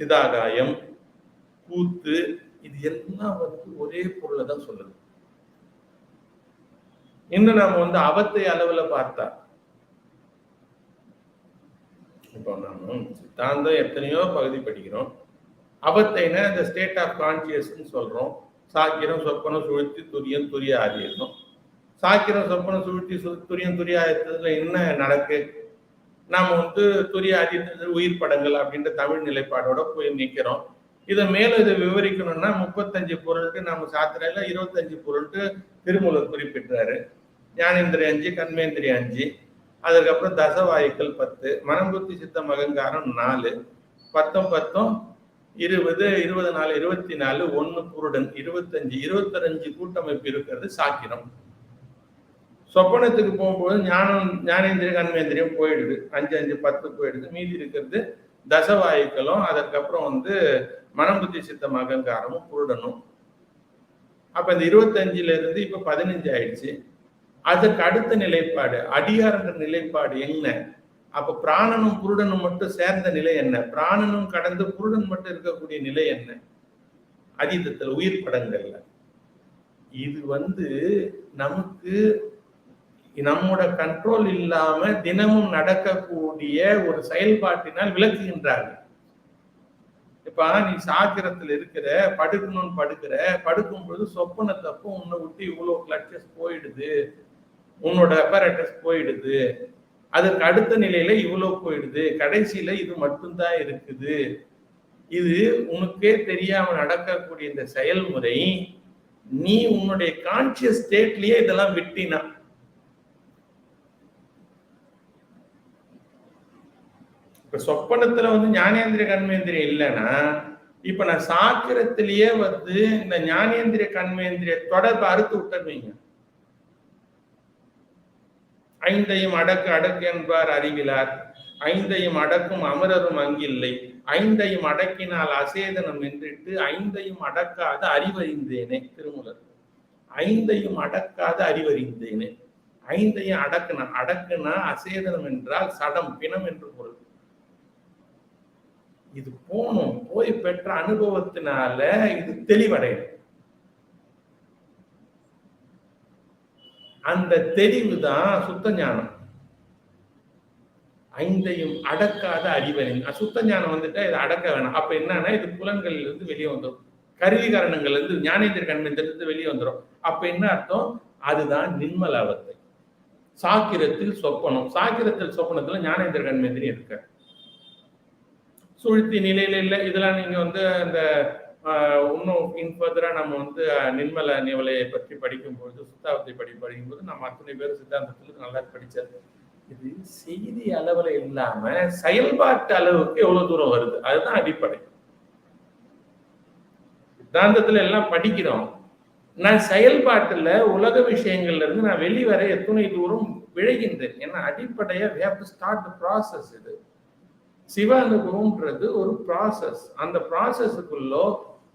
சிதாகாயம், கூத்து. இது எல்லாம் ஒரே பொருளை தான் சொல்லுது. இன்னும் நாம அவத்தை அளவுல பார்த்தா, இப்போ நாம சித்தாந்தம் எத்தனையோ பகுதி படிக்கிறோம். அவத்தைனா இந்த ஸ்டேட் ஆஃப் கான்சியஸ்ன்னு சொல்றோம். சாக்கிரம், சொப்பனம், சுழுத்தி, துரியம், துரிய ஆதியம். சாக்கிரம், சொப்பனம், சுழுத்தி, துரியம், துரிய ஆதியத்துல என்ன நடக்கு? நாம துரிய ஆதியத்தில் உயிர் படங்கள் அப்படின்ற தமிழ் நிலைப்பாடோட போய் நிற்கிறோம். இதை மேலும் இதை விவரிக்கணும்னா 35 பொருள்ட்டு நம்ம சாத்திரையில 25 பொருள்ட்டு திருமூலர் குறிப்பிட்டாரு. ஞானேந்திரிய 5, கண்மேந்திரிய 5, அதுக்கப்புறம் தசவாயுக்கள் 10, மனம் புத்தி சித்தம் அகங்காரம் 4, 10 10 20 24 24 1 புருடன் 25 25 கூட்டமைப்பு இருக்கிறது சாக்கிரம். சொப்பனத்துக்கு போகும்போது ஞானேந்திரிய கண்மேந்திரியம் போயிடுது, 5 5 10 போயிடுது. மீதி இருக்கிறது தசவாயுக்களும் அதற்கப்புறம் மனம் புத்தி சித்தம் அகங்காரமும் புருடனும். அப்ப இந்த 25ல இருந்து இப்ப 15 ஆயிடுச்சு. அதற்கு அடுத்த நிலைப்பாடு அடியார்ன்ற நிலைப்பாடு என்ன? அப்ப பிராணனும் புருடனும் மட்டும் சேர்ந்த நிலை என்ன? பிராணனும் கடந்து புருடன் மட்டும் இருக்கக்கூடிய நிலை என்ன? அதீதத்துல உயிர் படங்கள்ல. இது நமக்கு நம்மோட கண்ட்ரோல் இல்லாம தினமும் நடக்கக்கூடிய ஒரு செயல்பாட்டினால் விளக்குகின்றார்கள். இப்ப நீ சாக்கிரத்துல இருக்கிற, படுக்கணும்னு படுக்கும் பொழுது சொப்பனத்தப்போ உன்னை விட்டு இவ்வளவு கிளட்சஸ் போயிடுது, உன்னோட அப்பரேட்டஸ் போயிடுது, அதுக்கு அடுத்த நிலையில இவ்வளவு போயிடுது, கடைசியில இது மட்டும்தான் இருக்குது. இது உனக்கே தெரியாம நடக்கக்கூடிய இந்த செயல்முறை நீ உன்னுடைய கான்சியஸ் ஸ்டேட்லயே இதெல்லாம் விட்டினா, இப்ப சொப்பனத்துல ஞானேந்திரிய கண்மேந்திரியம் இல்லைன்னா, இப்ப நான் சாக்கிரத்திலேயே இந்த ஞானேந்திரிய கண்மேந்திரிய தொடர்பு அறுத்து விட்டுருவீங்க. 5ஐயும் அடக்கு என்பார் அறிவிலார், 5ஐயும் அடக்கும் அமரரும் அங்கில்லை, 5ஐயும் அடக்கினால் அசேதனம் என்றிட்டு 5ஐயும் அடக்காத அறிவறிந்தேனே திருமூலர். 5ஐயும் அடக்காத அறிவறிந்தேனே. 5ஐயும் அடக்குனா அசேதனம் என்றால் சடம், பிணம் என்று பொருள். இது போய் பெற்ற அனுபவத்தினால இது தெளிவடையும். அந்த தெளிவு தான் சுத்த ஞானம். 5ஐயும் அடக்காத அறிவறின். சுத்த ஞானம் இதை அடக்க வேணாம். அப்ப என்னன்னா இது புலன்கள்ல இருந்து வெளியே வந்துடும், கருவிகரணங்கள்ல இருந்து, ஞானேந்திர கண்மேந்திரத்திலிருந்து வெளியே வந்துடும். அப்ப என்ன அர்த்தம்? அதுதான் நிர்மலாவத்தை. சாக்கிரத்தில் சொப்பனம், சாக்கிரத்தில் சொப்பனத்துல ஞானேந்திர கண்மேந்திரி இருக்க. சுழ்த்தி நிலையில இல்லை. இதெல்லாம் நீங்க வந்து அந்த இன்னும் இன்ஃபர்தரா நம்ம வந்து நிர்மல நிவலையை பற்றி படிக்கும்போது, சுத்தாவத்தை படிக்கும்போது நம்ம அத்தனை பேர் சித்தாந்தத்துக்கு நல்லா படிச்சாரு. இது செய்தி அளவுல இல்லாம செயல்பாட்டு அளவுக்கு எவ்வளவு தூரம் வருது, அதுதான் அடிப்படை. சித்தாந்தத்துல எல்லாம் படிக்கிறோம், நான் செயல்பாட்டுல உலக விஷயங்கள்ல இருந்து நான் வெளிவர எத்தனை தூரம் விழைகின்றேன். ஏன்னா அடிப்படையா we have to start the process. இது சிவ அனுபவம்ன்றது ஒரு ப்ராசஸ். அந்த ப்ராசஸுக்குள்ள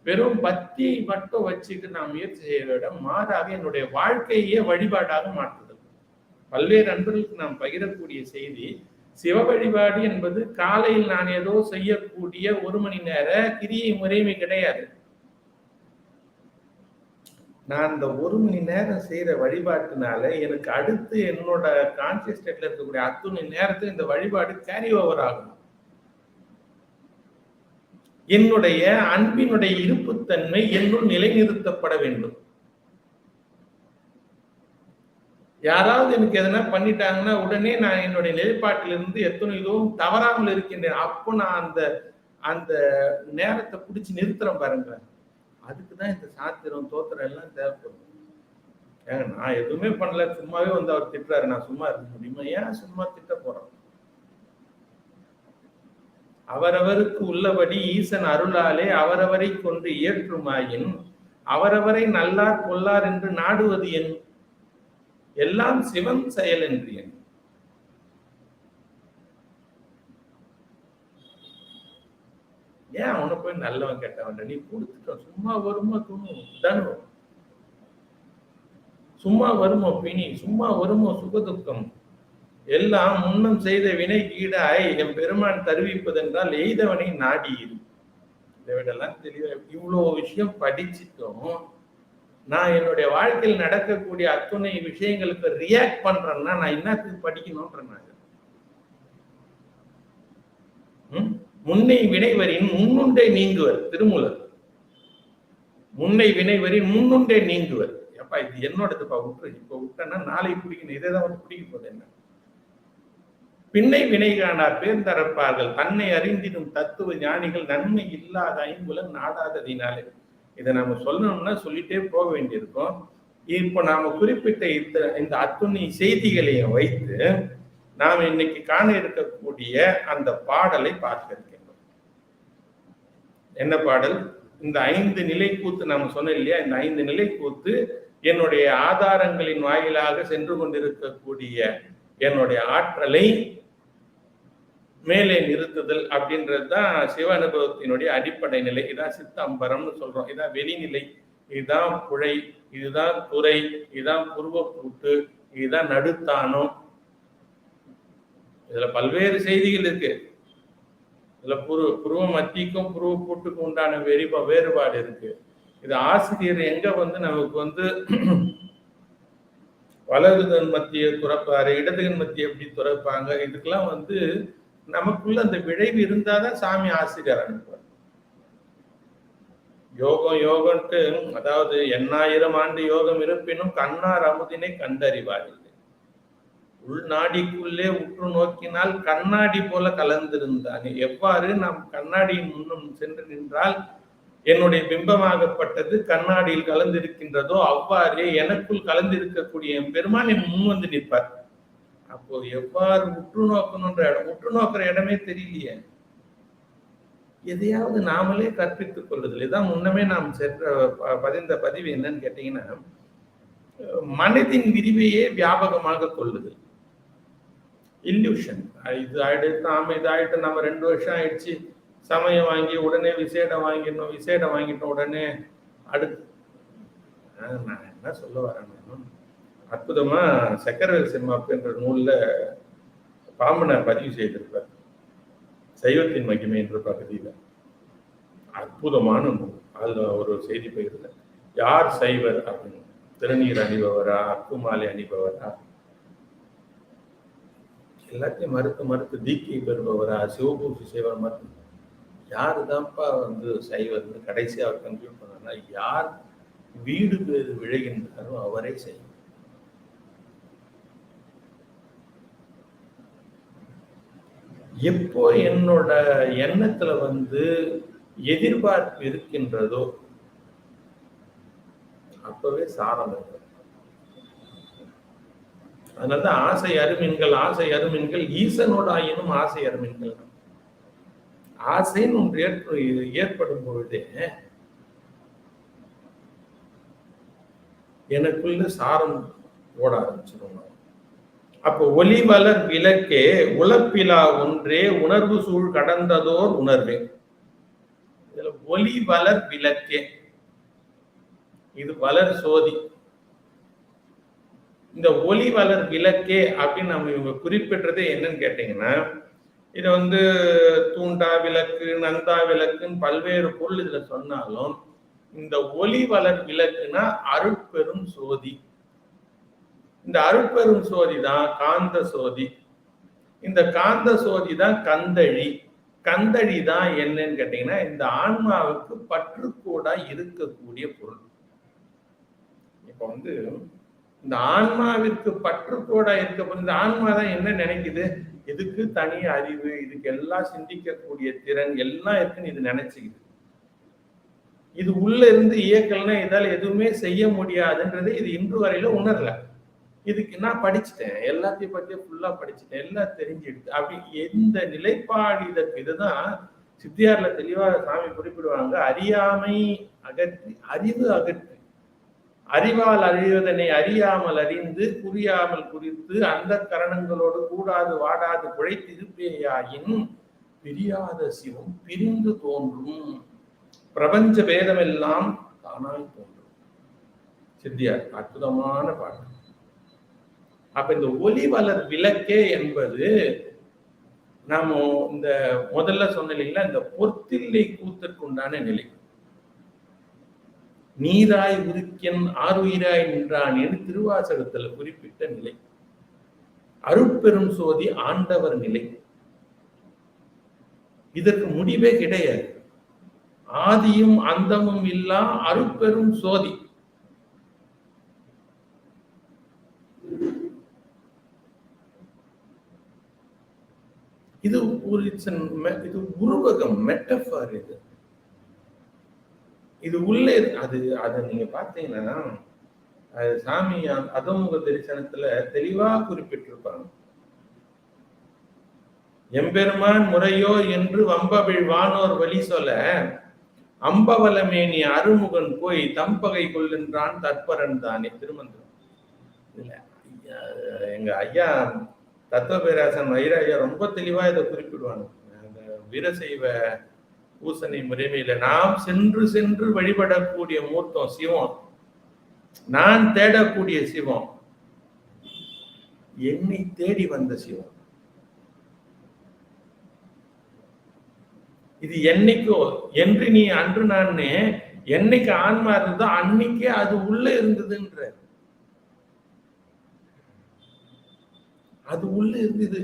வெறும் பக்தியை மட்டும் வச்சுட்டு நான் முயற்சி செய்ய விட மாறாக என்னுடைய வாழ்க்கையே வழிபாடாக மாற்றுதல். பல்வேறு நண்பர்களுக்கு நாம் பகிரக்கூடிய செய்தி, சிவ வழிபாடு என்பது காலையில் நான் ஏதோ செய்யக்கூடிய 1 மணி நேர கிரியை முறைமை கிடையாது. நான் இந்த 1 மணி நேரம் செய்யற வழிபாட்டினால எனக்கு அடுத்து என்னோட கான்சியஸ் ஸ்டேட்ல இருக்கக்கூடிய அத்துணை நேரத்தில் இந்த வழிபாடு கேரி ஓவர் ஆகும். என்னுடைய அன்பினுடைய இருப்புத்தன்மை என்னுள் நிலைநிறுத்தப்பட வேண்டும். யாராவது எனக்கு எதனா பண்ணிட்டாங்கன்னா உடனே நான் என்னுடைய நிலைப்பாட்டிலிருந்து எத்தனை தூரம் தவறாமல் இருக்கின்றேன். அப்போ நான் அந்த அந்த நேரத்தை பிடிச்சி நிறுத்துறேன் பாருங்க. அதுக்குதான் இந்த சாத்திரம் தோத்திரம் எல்லாம் தேவைப்படும். ஏங்க நான் எதுவுமே பண்ணல, சும்மாவே வந்து அவர் திட்டுறாரு, நான் சும்மா இருக்க முடியுமா? ஏன் சும்மா திட்ட போறோம்? அவரவருக்கு உள்ளபடி ஈசன் அருளாலே அவரவரை கொண்டு இயற்றுமாயின் அவரவரை நல்லார் கொல்லார் என்று நாடுவது என் எல்லாம் சிவன் செயல் என்று என். ஏன் அவனை போய் நல்லவன் கெட்டவன் நீ கொடுத்துட்ட? சும்மா வருமா துணு தனு, சும்மா வருமோ பிணி, சும்மா வருமோ சுகதுக்கம், எல்லாம் முன்னம் செய்த வினை கீடாய் என் பெருமான் தருவிப்பதென்றால் எய்தவனை நாடியிரு. இதை விடலாம் தெளிவா இவ்வளவு விஷயம் படிச்சுட்டோம். நான் என்னுடைய வாழ்க்கையில் நடக்கக்கூடிய அத்துணை விஷயங்களுக்கு ரியாக்ட் பண்றேன்னா நான் என்னத்துக்கு படிக்கணும்ன்றாங்க. முன்னை வினைவரின் முன்னுண்டை நீங்குவர் திருமூலர். முன்னை வினைவரின் முன்னுண்டை நீங்குவர். அப்பா இது என்னோடதுப்பா, விட்டுரு. இப்ப விட்டேன்னா நாளை பிடிக்கணும், இதேதான் வந்து பிடிக்க போகுது. என்ன பின்னை வினை காணார் பேர்ந்தரப்பார்கள் தன்னை அறிந்திடும் தத்துவ ஞானிகள் நன்மை இல்லாத ஐம்புலன் நாடாததினாலே. இதை நாம சொல்லணும்னா சொல்லிட்டே போக வேண்டியிருக்கும். இப்போ நாம குறிப்பிட்ட இந்த அத்துணை செய்திகளையும் வைத்து நாம் இன்னைக்கு காண இருக்கக்கூடிய அந்த பாடலை பார்க்க இருக்கின்றோம். என்ன பாடல்? இந்த 5 நிலை கூத்து நாம சொன்னோம் இல்லையா? இந்த 5 நிலை கூத்து என்னுடைய ஆதாரங்களின் வாயிலாக சென்று கொண்டிருக்கக்கூடிய என்னுடைய ஆற்றலை மேலே நிறுத்துதல் அப்படின்றதுதான் சிவ அனுபவத்தினுடைய அடிப்படை நிலை. இதான் சித்தம்பரம்னு சொல்றோம். இதான் வெளிநிலை, இதுதான் புழை, இதுதான் துறை, இதுதான் புருவப்பூட்டு, இதுதான் நடுத்தானம். இதுல பல்வேறு செய்திகள் இருக்கு. இதுல புருவ மத்திக்கும் புருவ பூட்டுக்கும் உண்டான வேறுபாடு இருக்கு. இது ஆசிரியர் எங்க வந்து நமக்கு வந்து வலதுகன் மத்தியை துறப்பாரு, இடதுகன் மத்தியை எப்படி துறப்பாங்க, இதுக்கெல்லாம் வந்து நமக்குள்ள அந்த விளைவு இருந்தாதான் சாமி ஆசிரியர் அனுப்புவார். யோகம் யோகம்ட்டு, அதாவது 8000 ஆண்டு யோகம் இருப்பினும் கண்ணார் அமுதினை கண்டறிவார். உள்நாடிக்குள்ளே உற்று நோக்கினால் கண்ணாடி போல கலந்திருந்தானே. எவ்வாறு நாம் கண்ணாடியின் முன்னும் சென்று நின்றால் என்னுடைய பிம்பமாகப்பட்டது கண்ணாடியில் கலந்திருக்கின்றதோ அவ்வாறே எனக்குள் கலந்திருக்கக்கூடிய என் பெருமான் என் முன் வந்து நிற்பார். அப்போ எவ்வாறு உற்று நோக்கணுன்ற இடம், உற்று நோக்கிற இடமே தெரியலையே. எதையாவது நாமளே கற்பித்துக் கொள்ளுதல். இதான் முன்னமே நாம் பதிந்த பதிவு என்னன்னு கேட்டீங்கன்னா, மனதின் விரிவையே வியாபகமாக கொள்ளுதல். இல்யூஷன். இது ஆயிடுத்து, இது ஆயிட்டு, நம்ம 2 வருஷம் ஆயிடுச்சு, சமயம் வாங்கி உடனே விசேடம் வாங்கிட்டோம் உடனே அடுத்து. நான் என்ன சொல்ல வரேன், அற்புதமா சக்கரவேல் செம்மாப்புன்ற நூல்ல பாம்பனார் பதிவு செய்திருப்பார். சைவத்தின் மகிமை என்ற பகுதியில அற்புதமான நூல். அதுல ஒரு செய்தி பகிர்ந்த, யார் சைவர் அப்படின்னு, திருநீர் அணிபவரா, அக்குமாலை அணிபவரா, எல்லாத்தையும் மறுத்து தீக்கை பெறுபவரா, சிவபூசி செய்வர், மறுத்து யாருதான்ப்பா வந்து சைவர்னு கடைசி அவர் கன்ஃபியூஸ் பண்ணா, யார் வீடு பேரு விழைகின்றாரோ அவரே செய்வார். எப்போ என்னோட எண்ணத்துல எதிர்பார்ப்பு இருக்கின்றதோ அப்பவே சாரம் இருக்கு. அதனாலதான் ஆசை அருமின்கள் ஈசனோட ஆயினும் ஆசை அருமின்கள். ஆசைன்னு ஒன்று ஏற்படும் பொழுதே எனக்குள்ள சாரம் ஓட ஆரம்பிச்சிடும். அப்போ ஒளி வளர் விளக்கே உழப்பிலா ஒன்றே உணர்வு சூழ் கடந்ததோர் உணர்வே. இதுல ஒளி வளர் விளக்கே, இது வளர் சோதி. இந்த ஒளி வளர் விளக்கே அப்படின்னு நம்ம இவங்க குறிப்பிடுறது என்னன்னு கேட்டீங்கன்னா, இது தூண்டா விளக்கு, நந்தா விளக்குன்னு பல்வேறு பொருள் இதுல சொன்னாலும், இந்த ஒளி வளர் விளக்குனா அருட்பெரும் சோதி. இந்த அருட்பெரும் சோதி தான் காந்த சோதி. இந்த காந்த சோதி தான் கந்தழி. கந்தழி தான் என்னன்னு கேட்டீங்கன்னா, இந்த ஆன்மாவுக்கு பற்றுக்கூடா இருக்கக்கூடிய பொருள். இப்ப இந்த ஆன்மாவிற்கு பற்றுக்கோடா இருக்க, இந்த ஆன்மா தான் என்ன நினைக்குது, இதுக்கு தனி அறிவு, இதுக்கு எல்லாம் சிந்திக்கக்கூடிய திறன் எல்லாம் இருக்குன்னு இது நினைச்சுக்குது. இது உள்ள இருந்து இயக்கல்னா இதால எதுவுமே செய்ய முடியாதுன்றது இது இன்று வரையில உணரல. இதுக்கு நான் படிச்சுட்டேன், எல்லாத்தையும் பத்தி ஃபுல்லா படிச்சுட்டேன், எல்லாம் தெரிஞ்சிடுது அப்படி எந்த நிலைப்பாடு இதற்கு. இதுதான் சித்தியார்ல தெளிவா சாமி குறிப்பிடுவாங்க, அறியாமை அகற்றி அறிவு அகற்றி, அறிவால் அறிவதனை அறியாமல் அறிந்து புரியாமல் குறித்து அந்த கரணங்களோடு கூடாது வாடாது குழைத்து இருப்பேயாயின் பிரியாத சிவம் பிரிந்து தோன்றும், பிரபஞ்ச பேதமெல்லாம் தானாய் தோன்றும். சித்தியார் அற்புதமான பாட்டு. அப்ப இந்த ஒளி வளர் விளக்கே என்பது நாம இந்த முதல்ல சொன்ன இல்லைங்களா, இந்த பொற்தில்லை கூத்திற்குண்டான நிலை. நீராய் உருக்கன் ஆறுயிராய் நின்றான் என்று திருவாசகத்துல குறிப்பிட்ட நிலை. அருட்பெரும் சோதி ஆண்டவர் நிலை. இதற்கு முடிவே கிடையாது. ஆதியும் அந்தமும் இல்லா அருட்பெரும் சோதி. இது இது உருவகம், மெட்டஃபார். இது உள்ளே அதை நீங்க பார்த்தீங்கன்னா, சாமி அதமுக தரிசனத்துல தெளிவா குறிப்பிட்டிருப்பாங்க. எம்பெருமான் முறையோ என்று வம்பவிழ் வானோர் வழி சொல்ல, அம்பவலமேனி அருமுகன் போய் தம்பகை கொள்கின்றான் தற்பரன் தானே. திருமந்திரம். இல்ல எங்க ஐயா தத்துவ பேராசன் வைராயா ரொம்ப தெளிவா இதை குறிப்பிடுவாங்க. வீரசைவ பூசணி முறைமையில நாம் சென்று சென்று வழிபடக்கூடிய மூர்த்தம் சிவம், நான் தேடக்கூடிய சிவம், என்னை தேடி வந்த சிவம். இது என்னைக்கோ என்று நீ அன்று நான் என்னைக்கு ஆன்மா இருந்ததோ அன்னைக்கே அது உள்ள இருந்ததுன்ற, அது உள்ள இருந்தது.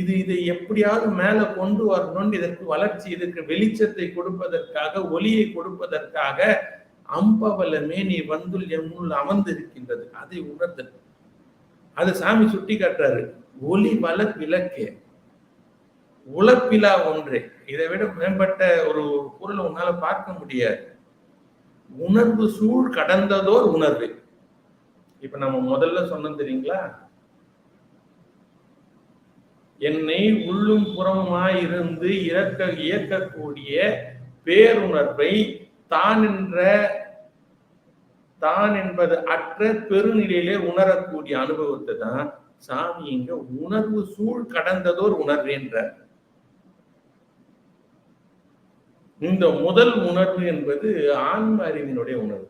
இதை எப்படியாவது மேல கொண்டு வரணும்னு இதற்கு வளர்ச்சி, இதற்கு வெளிச்சத்தை கொடுப்பதற்காக, ஒளியை கொடுப்பதற்காக அம்பவலமே நீ வந்துள் எம்முள் அமர்ந்திருக்கின்றது. அதை உணர்த்தல். அது சாமி சுட்டி காட்டுறாரு. ஒளி வளர் விளக்கே உழப்பிலா ஒன்றே. இதை விட மேம்பட்ட ஒரு பொருளை உன்னால பார்க்க முடியாது. உணர்வு சூழ் கடந்ததோர் உணர்வு. இப்ப நம்ம முதல்ல சொன்னோம் தெரியுங்களா, என்னை உள்ளும் புறமாயிருந்து இயக்கக்கூடிய பேருணர்வை தான் என்பது அற்ற பெருநிலையிலே உணரக்கூடிய அனுபவத்தை தான் சாமி இங்க உணர்வு சூழ் கடந்ததோர் உணர்வேன்றார். இந்த முதல் உணர்வு என்பது ஆன்ம அறிவினுடைய உணர்வு.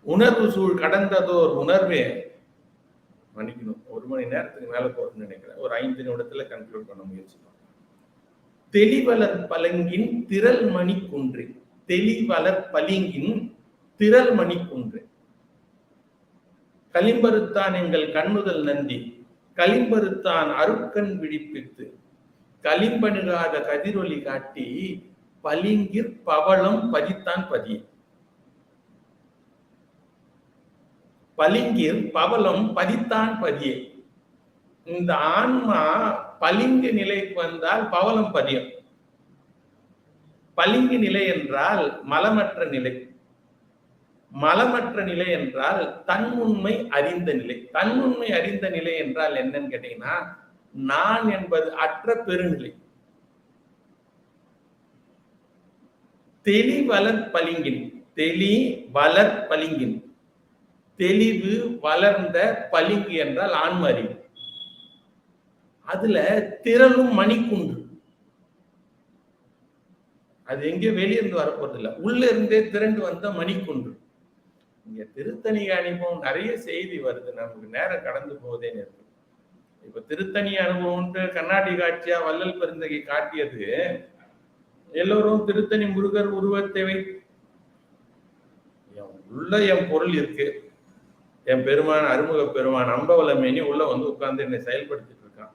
உணர்வு சூழ் கடந்ததோர் உணர்வே, மன்னிக்கணும், 1 மணி நேரத்துக்கு மேல போறதுன்னு நினைக்கிறேன், ஒரு 5 நிமிடத்துல கன்க்ளூட் பண்ண முயற்சிப்போம். தெளிவளர் பலங்கின் திரள் மணி குன்று. தெளிவளர் பளிங்கின் திரள் மணி குன்று. களிம்பருத்தான் எங்கள் கண்ணுதல் நந்தி, களிம்பருத்தான் அருட்கண் விழிப்பித்து, களிம்பணுகாத கதிரொலி காட்டி, பளிங்கிற் பவளம் பதித்தான் பதிய. பளிங்கிற் பவளம் பதித்தான் பதிய. இந்த ஆன்மா பளிங்கு நிலைக்கு வந்தால் பவளம் பதியும். பளிங்கு நிலை என்றால் மலமற்ற நிலை. மலமற்ற நிலை என்றால் தன்னுண்மை அறிந்த நிலை. தன்னுண்மை அறிந்த நிலை என்றால் என்னன்னு கேட்டீங்கன்னா, நான் என்பது அற்ற பெருநிலை. தெளி வளர் பளிங்கின், தெளி வளர் பளிங்கின், தெளிவு வளர்ந்த பளிங்கு என்றால் ஆன்ம அறிவு. அதுல திரளும் மணிக்குண்டு. அது எங்கேயும் வெளியிருந்து வரப்போறது இல்லை, உள்ள இருந்தே திரண்டு வந்த மணிக்குண்டு. இங்க திருத்தணி அனுபவம் நிறைய செய்தி வருது, நமக்கு நேரம் கடந்து போதே இருக்கு. இப்ப திருத்தணி அனுபவம் கண்ணாடி காட்சியா வள்ளல் பெருந்தகை காட்டியது, எல்லோரும் திருத்தணி முருகர் உருவத்தை உள்ள என் பொருள் இருக்கு, என் பெருமான் அருமுக பெருமான் அம்பவலமேனி உள்ள வந்து உட்கார்ந்து என்னை செயல்படுத்திட்டு இருக்கான்.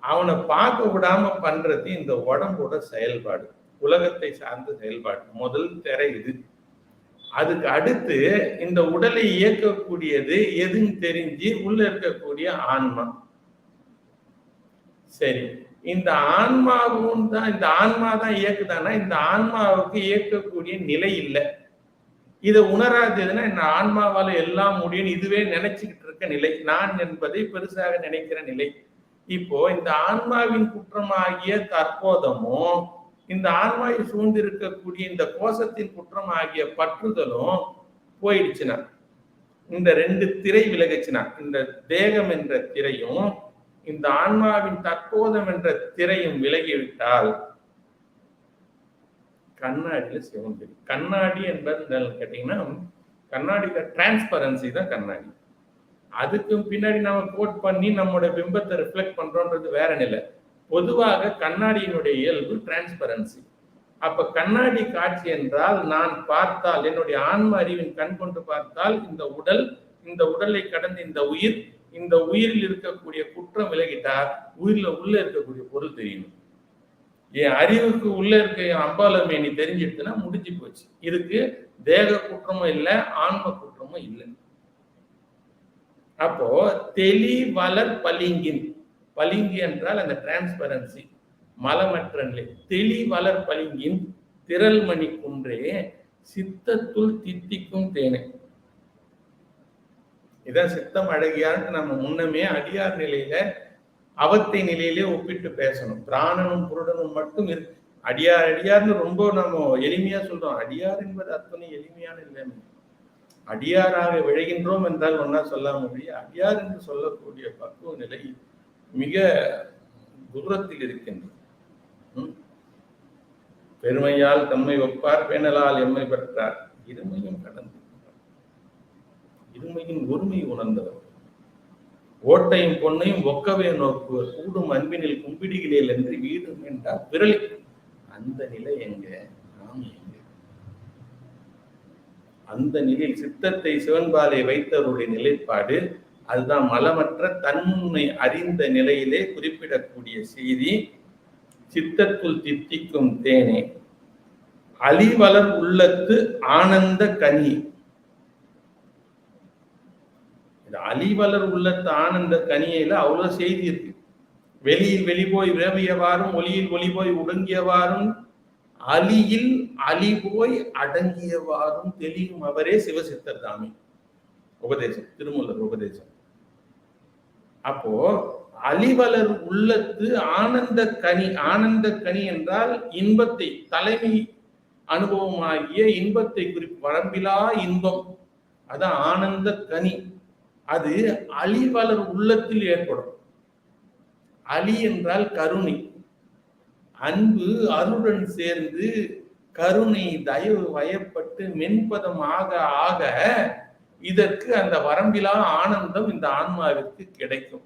அவனை பார்க்க விடாம பண்றது இந்த உடம்போட செயல்பாடு, உலகத்தை சார்ந்த செயல்பாடு. முதல் திரை இது. அதுக்கு அடுத்து இந்த உடலை இயக்கக்கூடியது எதுன்னு தெரிஞ்சு உள்ள இருக்கக்கூடிய ஆன்மா. சரி, இந்த ஆன்மாவும் தான், இந்த ஆன்மா தான் இயக்குதானா? இந்த ஆன்மாவுக்கு இயக்கக்கூடிய நிலை இல்லை. இதை உணராததுன்னா இந்த ஆன்மாவால எல்லாம் முடியும் இதுவே நினைச்சுக்கிட்டு இருக்க நிலை, நான் என்பதை பெருசாக நினைக்கிற நிலை. இப்போ இந்த ஆன்மாவின் குற்றமாகிய தற்போதமும் இந்த ஆன்மாவை சூழ்ந்திருக்கக்கூடிய இந்த கோஷத்தின் குற்றமாகிய பற்றுதலும் போயிடுச்சுன்னா, இந்த ரெண்டு திரை விலகுச்சுன்னா, இந்த தேகம் என்ற திரையும் இந்த ஆன்மாவின் தற்போதம் என்ற திரையும் விலகிவிட்டால் கண்ணாடியில சிவம் தெரியும். கண்ணாடி என்பது கேட்டீங்கன்னா, கண்ணாடி டிரான்ஸ்பரன்சி தான் கண்ணாடி. அதுக்கும் பின்னாடி நம்ம கோட் பண்ணி நம்மளோட பிம்பத்தை ரிஃப்ளெக்ட் பண்றோன்றது வேற நிலை. பொதுவாக கண்ணாடியினுடைய இயல்பு டிரான்ஸ்பரன்சி. அப்ப கண்ணாடி காட்சி என்றால், நான் பார்த்தால், என்னுடைய ஆன்ம அறிவின் கண் கொண்டு பார்த்தால் இந்த உடல், இந்த உடலை கடந்து இந்த உயிர், இந்த உயிரில் இருக்கக்கூடிய குற்றம் விலகிட்டால் உயிரில் உள்ள இருக்கக்கூடிய பொருள் தெரியணும். என் அறிவுக்கு உள்ள இருக்க என் அம்பாலமேனி தெரிஞ்சிடுச்சுன்னா முடிஞ்சு போச்சு. இதுக்கு தேக குற்றமும் இல்லை, ஆன்ம குற்றமும் இல்லை. அப்போ தெளி வளர் பளிங்கின், பளிங்கு என்றால் அந்த டிரான்ஸ்பரன்சி, மலமற்ற நிலை. தெளி வளர் பளிங்கின் திரள் மணி குன்றே சித்தத்துள் தித்திக்கும் தேனை. இதான் சித்தம் அழகியான்னு நம்ம முன்னமே அடியார் நிலையில அவத்தை நிலையிலே ஒப்பிட்டு பேசணும். பிராணனும் புருடனும் மட்டும் இருக்கு. அடியார் அடியார்னு ரொம்ப நம்ம எளிமையா சொல்றோம். அடியார் என்பது அத்தனை எளிமையான இல்லை. அடியாராக விழைகின்றோம் என்றால் ஒன்னா சொல்ல முடியும். அடியார் என்று சொல்லக்கூடிய பக்குவ நிலை மிக தூரத்தில் இருக்கின்றது. பெருமையால் தம்மை ஒப்பார், பேணலால் எம்மை பெற்றார். இருமையும் கடந்து இருமையின் ஒருமை உணர்ந்தவர். ஓட்டையும் பொன்னையும் ஒக்கவே நோக்குவர், கூடும் அன்பினில் கும்பிடுகிறேன் என்று வீடும் என்றார் விரலி. அந்த நிலை எங்க? நாம் எங்க? அந்த நிலையில் சித்தத்தை சிவன்பாலை வைத்தவருடைய நிலைப்பாடு அதுதான். மலமற்ற தன்மை அறிந்த நிலையிலே குறிப்பிடக்கூடிய செய்தி, சித்தத்துள் தித்திக்கும் தேனே அலிவளர் உள்ளத்து ஆனந்த கனி. அலிவளர் உள்ளத்து ஆனந்த கனியில அவ்வளவு செய்தி இருக்கு. வெளியில் வெளி போய் விரவியவாறும், ஒளியில் ஒளி போய் ஒடுங்கியவாறும், அலியில் அலி போய் அடங்கியவாறும் தெளியும் அவரே சிவசித்தர் தாமி. உபதேசம், திருமூலர் உபதேசம். அப்போ அலிவளர் உள்ளத்து ஆனந்த கனி. ஆனந்த கனி என்றால் இன்பத்தை, தலைமை அனுபவமாகிய இன்பத்தை குறிப்பு, வரம்பிலா இன்பம். அதான் ஆனந்த கனி. அது அலிவளர் உள்ளத்தில் ஏற்படும். அலி என்றால் கருணை, அன்பு அருடன் சேர்ந்து கருணை தயவு வயப்பட்டு மென்பதம் ஆக ஆக இதற்கு அந்த வரம்பிலா ஆனந்தம் இந்த ஆன்மாவிற்கு கிடைக்கும்.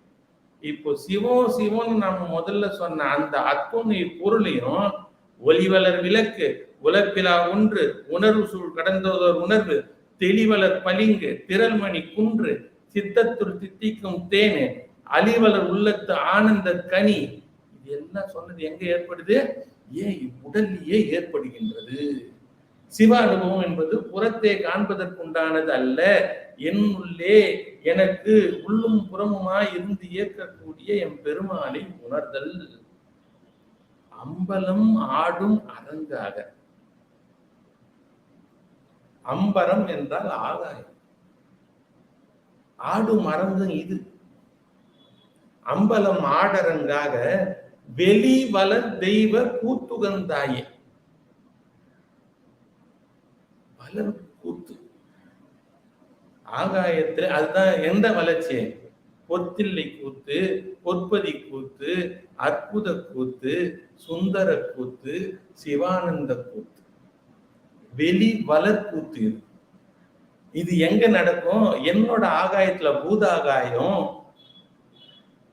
இப்போ சிவம் சிவன் நம்ம முதல்ல சொன்ன அந்த அத்துணை பொருளையும் ஒளிவளர் விளக்கு, உலப்பிலா ஒன்று, உணர்வு சூழ் கடந்ததோர் உணர்வு, தெளிவளர் பளிங்கு, திரள்மணி குன்று, சித்தத்துள் தித்திக்கும் தேனே, அலிவளர் உள்ளத்து ஆனந்த கனி. இது எல்லாம் சொன்னது எங்க ஏற்படுது? ஏன் உடல்லையே ஏற்படுகின்றது. சிவ அனுபவம் என்பது புறத்தே காண்பதற்குண்டானது அல்ல, என் உள்ளே எனக்கு உள்ளும் புறமுமாய் இருந்து இயக்கக்கூடிய என் பெருமானை உணர்தல். அம்பலம் ஆடும் அரங்காக. அம்பரம் என்றால் ஆகாயம், ஆடும் அரங்கு இது. அம்பலம் ஆடரங்காக வெளி வளர் தெய்வ கூத்துகந்தாயே. வளர் கூத்து ஆகாயத்துல, அதுதான் எந்த வளர்ச்சி? பொத்தில்லை கூத்து, பொற்பதி கூத்து, அற்புத கூத்து, சுந்தர கூத்து, சிவானந்த கூத்து, வெளி வளர் கூத்து. இது இது எங்க நடக்கும்? என்னோட ஆகாயத்துல பூதாகாயம்,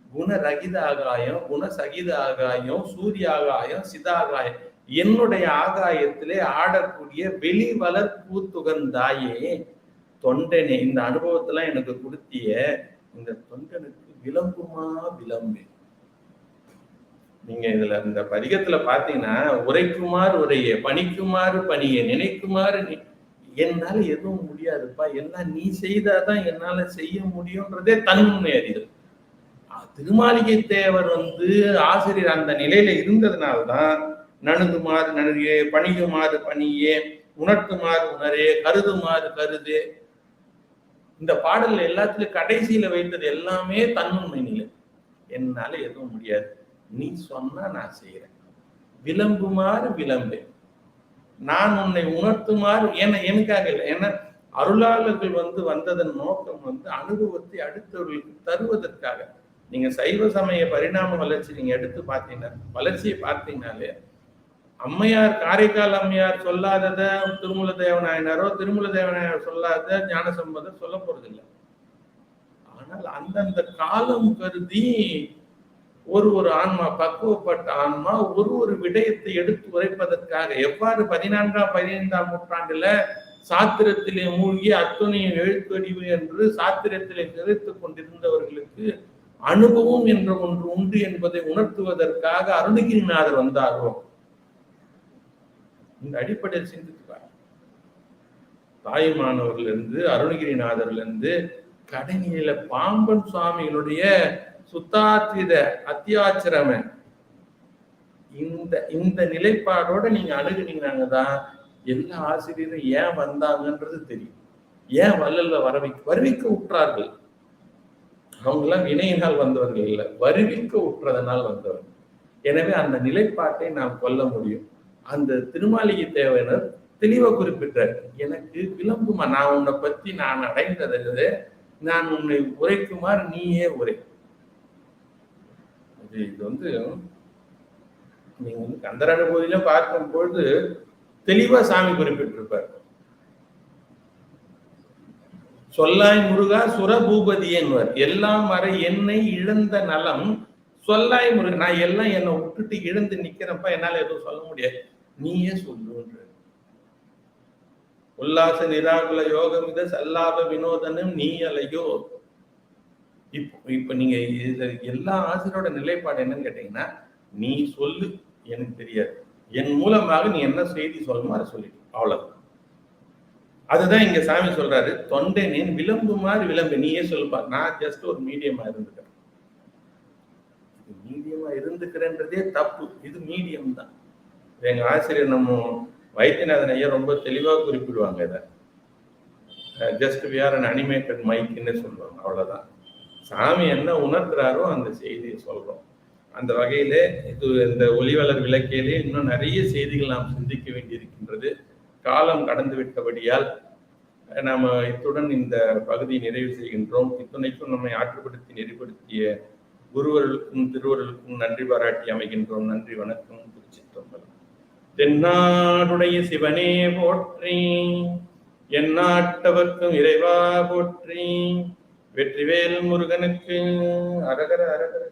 குணரகித ஆகாயம், குணசகித ஆகாயம், சூரிய ஆகாயம், சிதாகாயம், என்னுடைய ஆகாயத்திலே ஆடக்கூடிய வெளி வளர் கூத்துகந்தாயே. தொண்டனே, இந்த அனுபவத்தெல்லாம் எனக்கு கொடுத்திய இந்த தொண்டனுக்கு விளம்புமா விளம்பு. நீங்க இதுல இந்த பதிகத்துல பாத்தீங்கன்னா, உரைக்குமாறு உரையே, பணிக்குமாறு பணியே, நினைக்குமாறு என்னால எதுவும் முடியாதுப்பா, எல்லாம் நீ செய்தாதான் என்னால செய்ய முடியும்ன்றதே தன்னுண்மை அறிதல். திருமாளிகை தேவர் ஆசிரியர் அந்த நிலையில இருந்ததுனால்தான் நணுகுமாறு நணுகே, பணியுமாறு பணியே, உணர்த்துமாறு உணரே, கருதுமாறு கருதே, இந்த பாடல்ல எல்லாத்துலயும் கடைசியில வைத்தது எல்லாமே தன்னுண்மை நிலை. என்னால எதுவும் முடியாது, நீ சொன்னா நான் செய்யறேன். விளம்புமாறு விளம்பு, நான் உன்னை உணர்த்துமாறு. எனக்காக இல்லை, ஏன்னா அருளாளர்கள் வந்ததன் நோக்கம் அனுபவத்தை அடுத்தவர்களுக்கு தருவதற்காக. நீங்க சைவ சமய பரிணாம வளர்ச்சி நீங்க எடுத்து பார்த்தீங்கன்னா, வளர்ச்சியை பார்த்தீங்கன்னாலே, அம்மையார், காரைக்கால் அம்மையார் சொல்லாதத திருமூல தேவநாயனாரோ, திருமூல தேவநாயனார் சொல்லாத ஞானசம்பந்தர் சொல்ல போறதில்லை. ஆனால் அந்தந்த காலம் கருதி ஒரு ஆன்மா, பக்குவப்பட்ட ஆன்மா ஒரு விடயத்தை எடுத்து உரைப்பதற்காக, எவ்வாறு 14ஆம் 15ஆம் நூற்றாண்டுல சாத்திரத்திலே மூழ்கி அத்துணையும் எழுத்தறிவு என்று சாத்திரத்திலே சிதைத்துக் கொண்டிருந்தவர்களுக்கு அனுபவம் என்ற ஒன்று உண்டு என்பதை உணர்த்துவதற்காக அருணகிரிநாதர் வந்தாரோ, இந்த அடிப்படையில் சிந்தித்துப்பார். தாயுமானவர்ல இருந்து, அருணகிரிநாதர்ல இருந்து, கடைநிலையில பாம்பன் சுவாமிகளுடைய சுத்தாத்வித அத்தியாச்சரம இந்த நிலைப்பாடோட நீங்க அணுகுனீங்கன்னாங்கதான் எல்லா ஆசிரியரும் ஏன் வந்தாங்கன்றது தெரியும். ஏன் வள்ளல்ல வருவிக்க உற்றார்கள். அவங்க எல்லாம் வினையினால் வந்தவர்கள் இல்லை, வருவிக்க உற்றதனால் வந்தவர்கள். எனவே அந்த நிலைப்பாட்டை நாம் கொள்ள முடியும். அந்த திருமாளிகை தேவையினர் தெளிவா குறிப்பிட்டார், எனக்கு விளம்புமா, நான் உன்னை பத்தி நான் அடைந்தது, நான் உன்னை உரைக்குமாறு நீயே உரை. இது நீங்க கந்தர் அனுபூதியிலும் பார்க்கும் பொழுது தெளிவா சாமி குறிப்பிட்டிருப்பார். சொல்லாய் முருகா சுரபூபதி என்பவர், எல்லாம் வரை என்னை இழந்த நலம் சொல்லாய் முருகா. நான் எல்லாம் என்னை விட்டுட்டு இழந்து நிக்கிறப்ப என்னால எதுவும் சொல்ல முடியாது, நீயே சொல்லுன்ற. உல்லாச நிராகுல யோகமித சல்லாப வினோதனும் நீ அலையோ. இப்ப நீங்க எல்லா ஆசிரியரோட நிலைப்பாடு என்னன்னு கேட்டீங்கன்னா, நீ சொல்லு, எனக்கு தெரியாது, என் மூலமாக நீ என்ன செய்தி சொல்லணுமோ அதை சொல்லிட்டு அவ்வளவுதான். அதுதான் இங்க சாமி சொல்றாரு, தொண்டனின் விளம்புமாறு விளம்பு, நீயே சொல்லுப்பா, நான் ஜஸ்ட் ஒரு மீடியமா இருந்துக்கிறேன். மீடியமா இருந்துக்கிறேன்றதே தப்பு, இது மீடியம் தான். எங்க ஆசிரியர் நம்ம வைத்தியநாதன் ஐயா ரொம்ப தெளிவா குறிப்பிடுவாங்க, இதை just we are an animated மைக்னு சொல்லுவாங்க, அவ்வளவுதான். சாமி என்ன உணர்த்துறாரோ அந்த செய்தியை சொல்றோம். அந்த வகையிலே இந்த ஒளிவளர் விளக்கிலே இன்னும் நிறைய செய்திகள் நாம் சிந்திக்க வேண்டியிருக்கின்றது. காலம் கடந்து விட்டபடியால் நாம் இத்துடன் இந்த பகுதியை நிறைவு செய்கின்றோம். இத்துணைக்கும் நம்மை ஆற்றுப்படுத்தி நெறிப்படுத்திய குருவர்களுக்கும் திருவர்களுக்கும் நன்றி பாராட்டி அமைகின்றோம். நன்றி, வணக்கம். திருச்சிற்றம்பலம். தென்னாடுடைய சிவனே போற்றி, எந்நாட்டவர்க்கும் இறைவா போற்றி. வெற்றிவேல் முருகனுக்கு அரகர அரகர.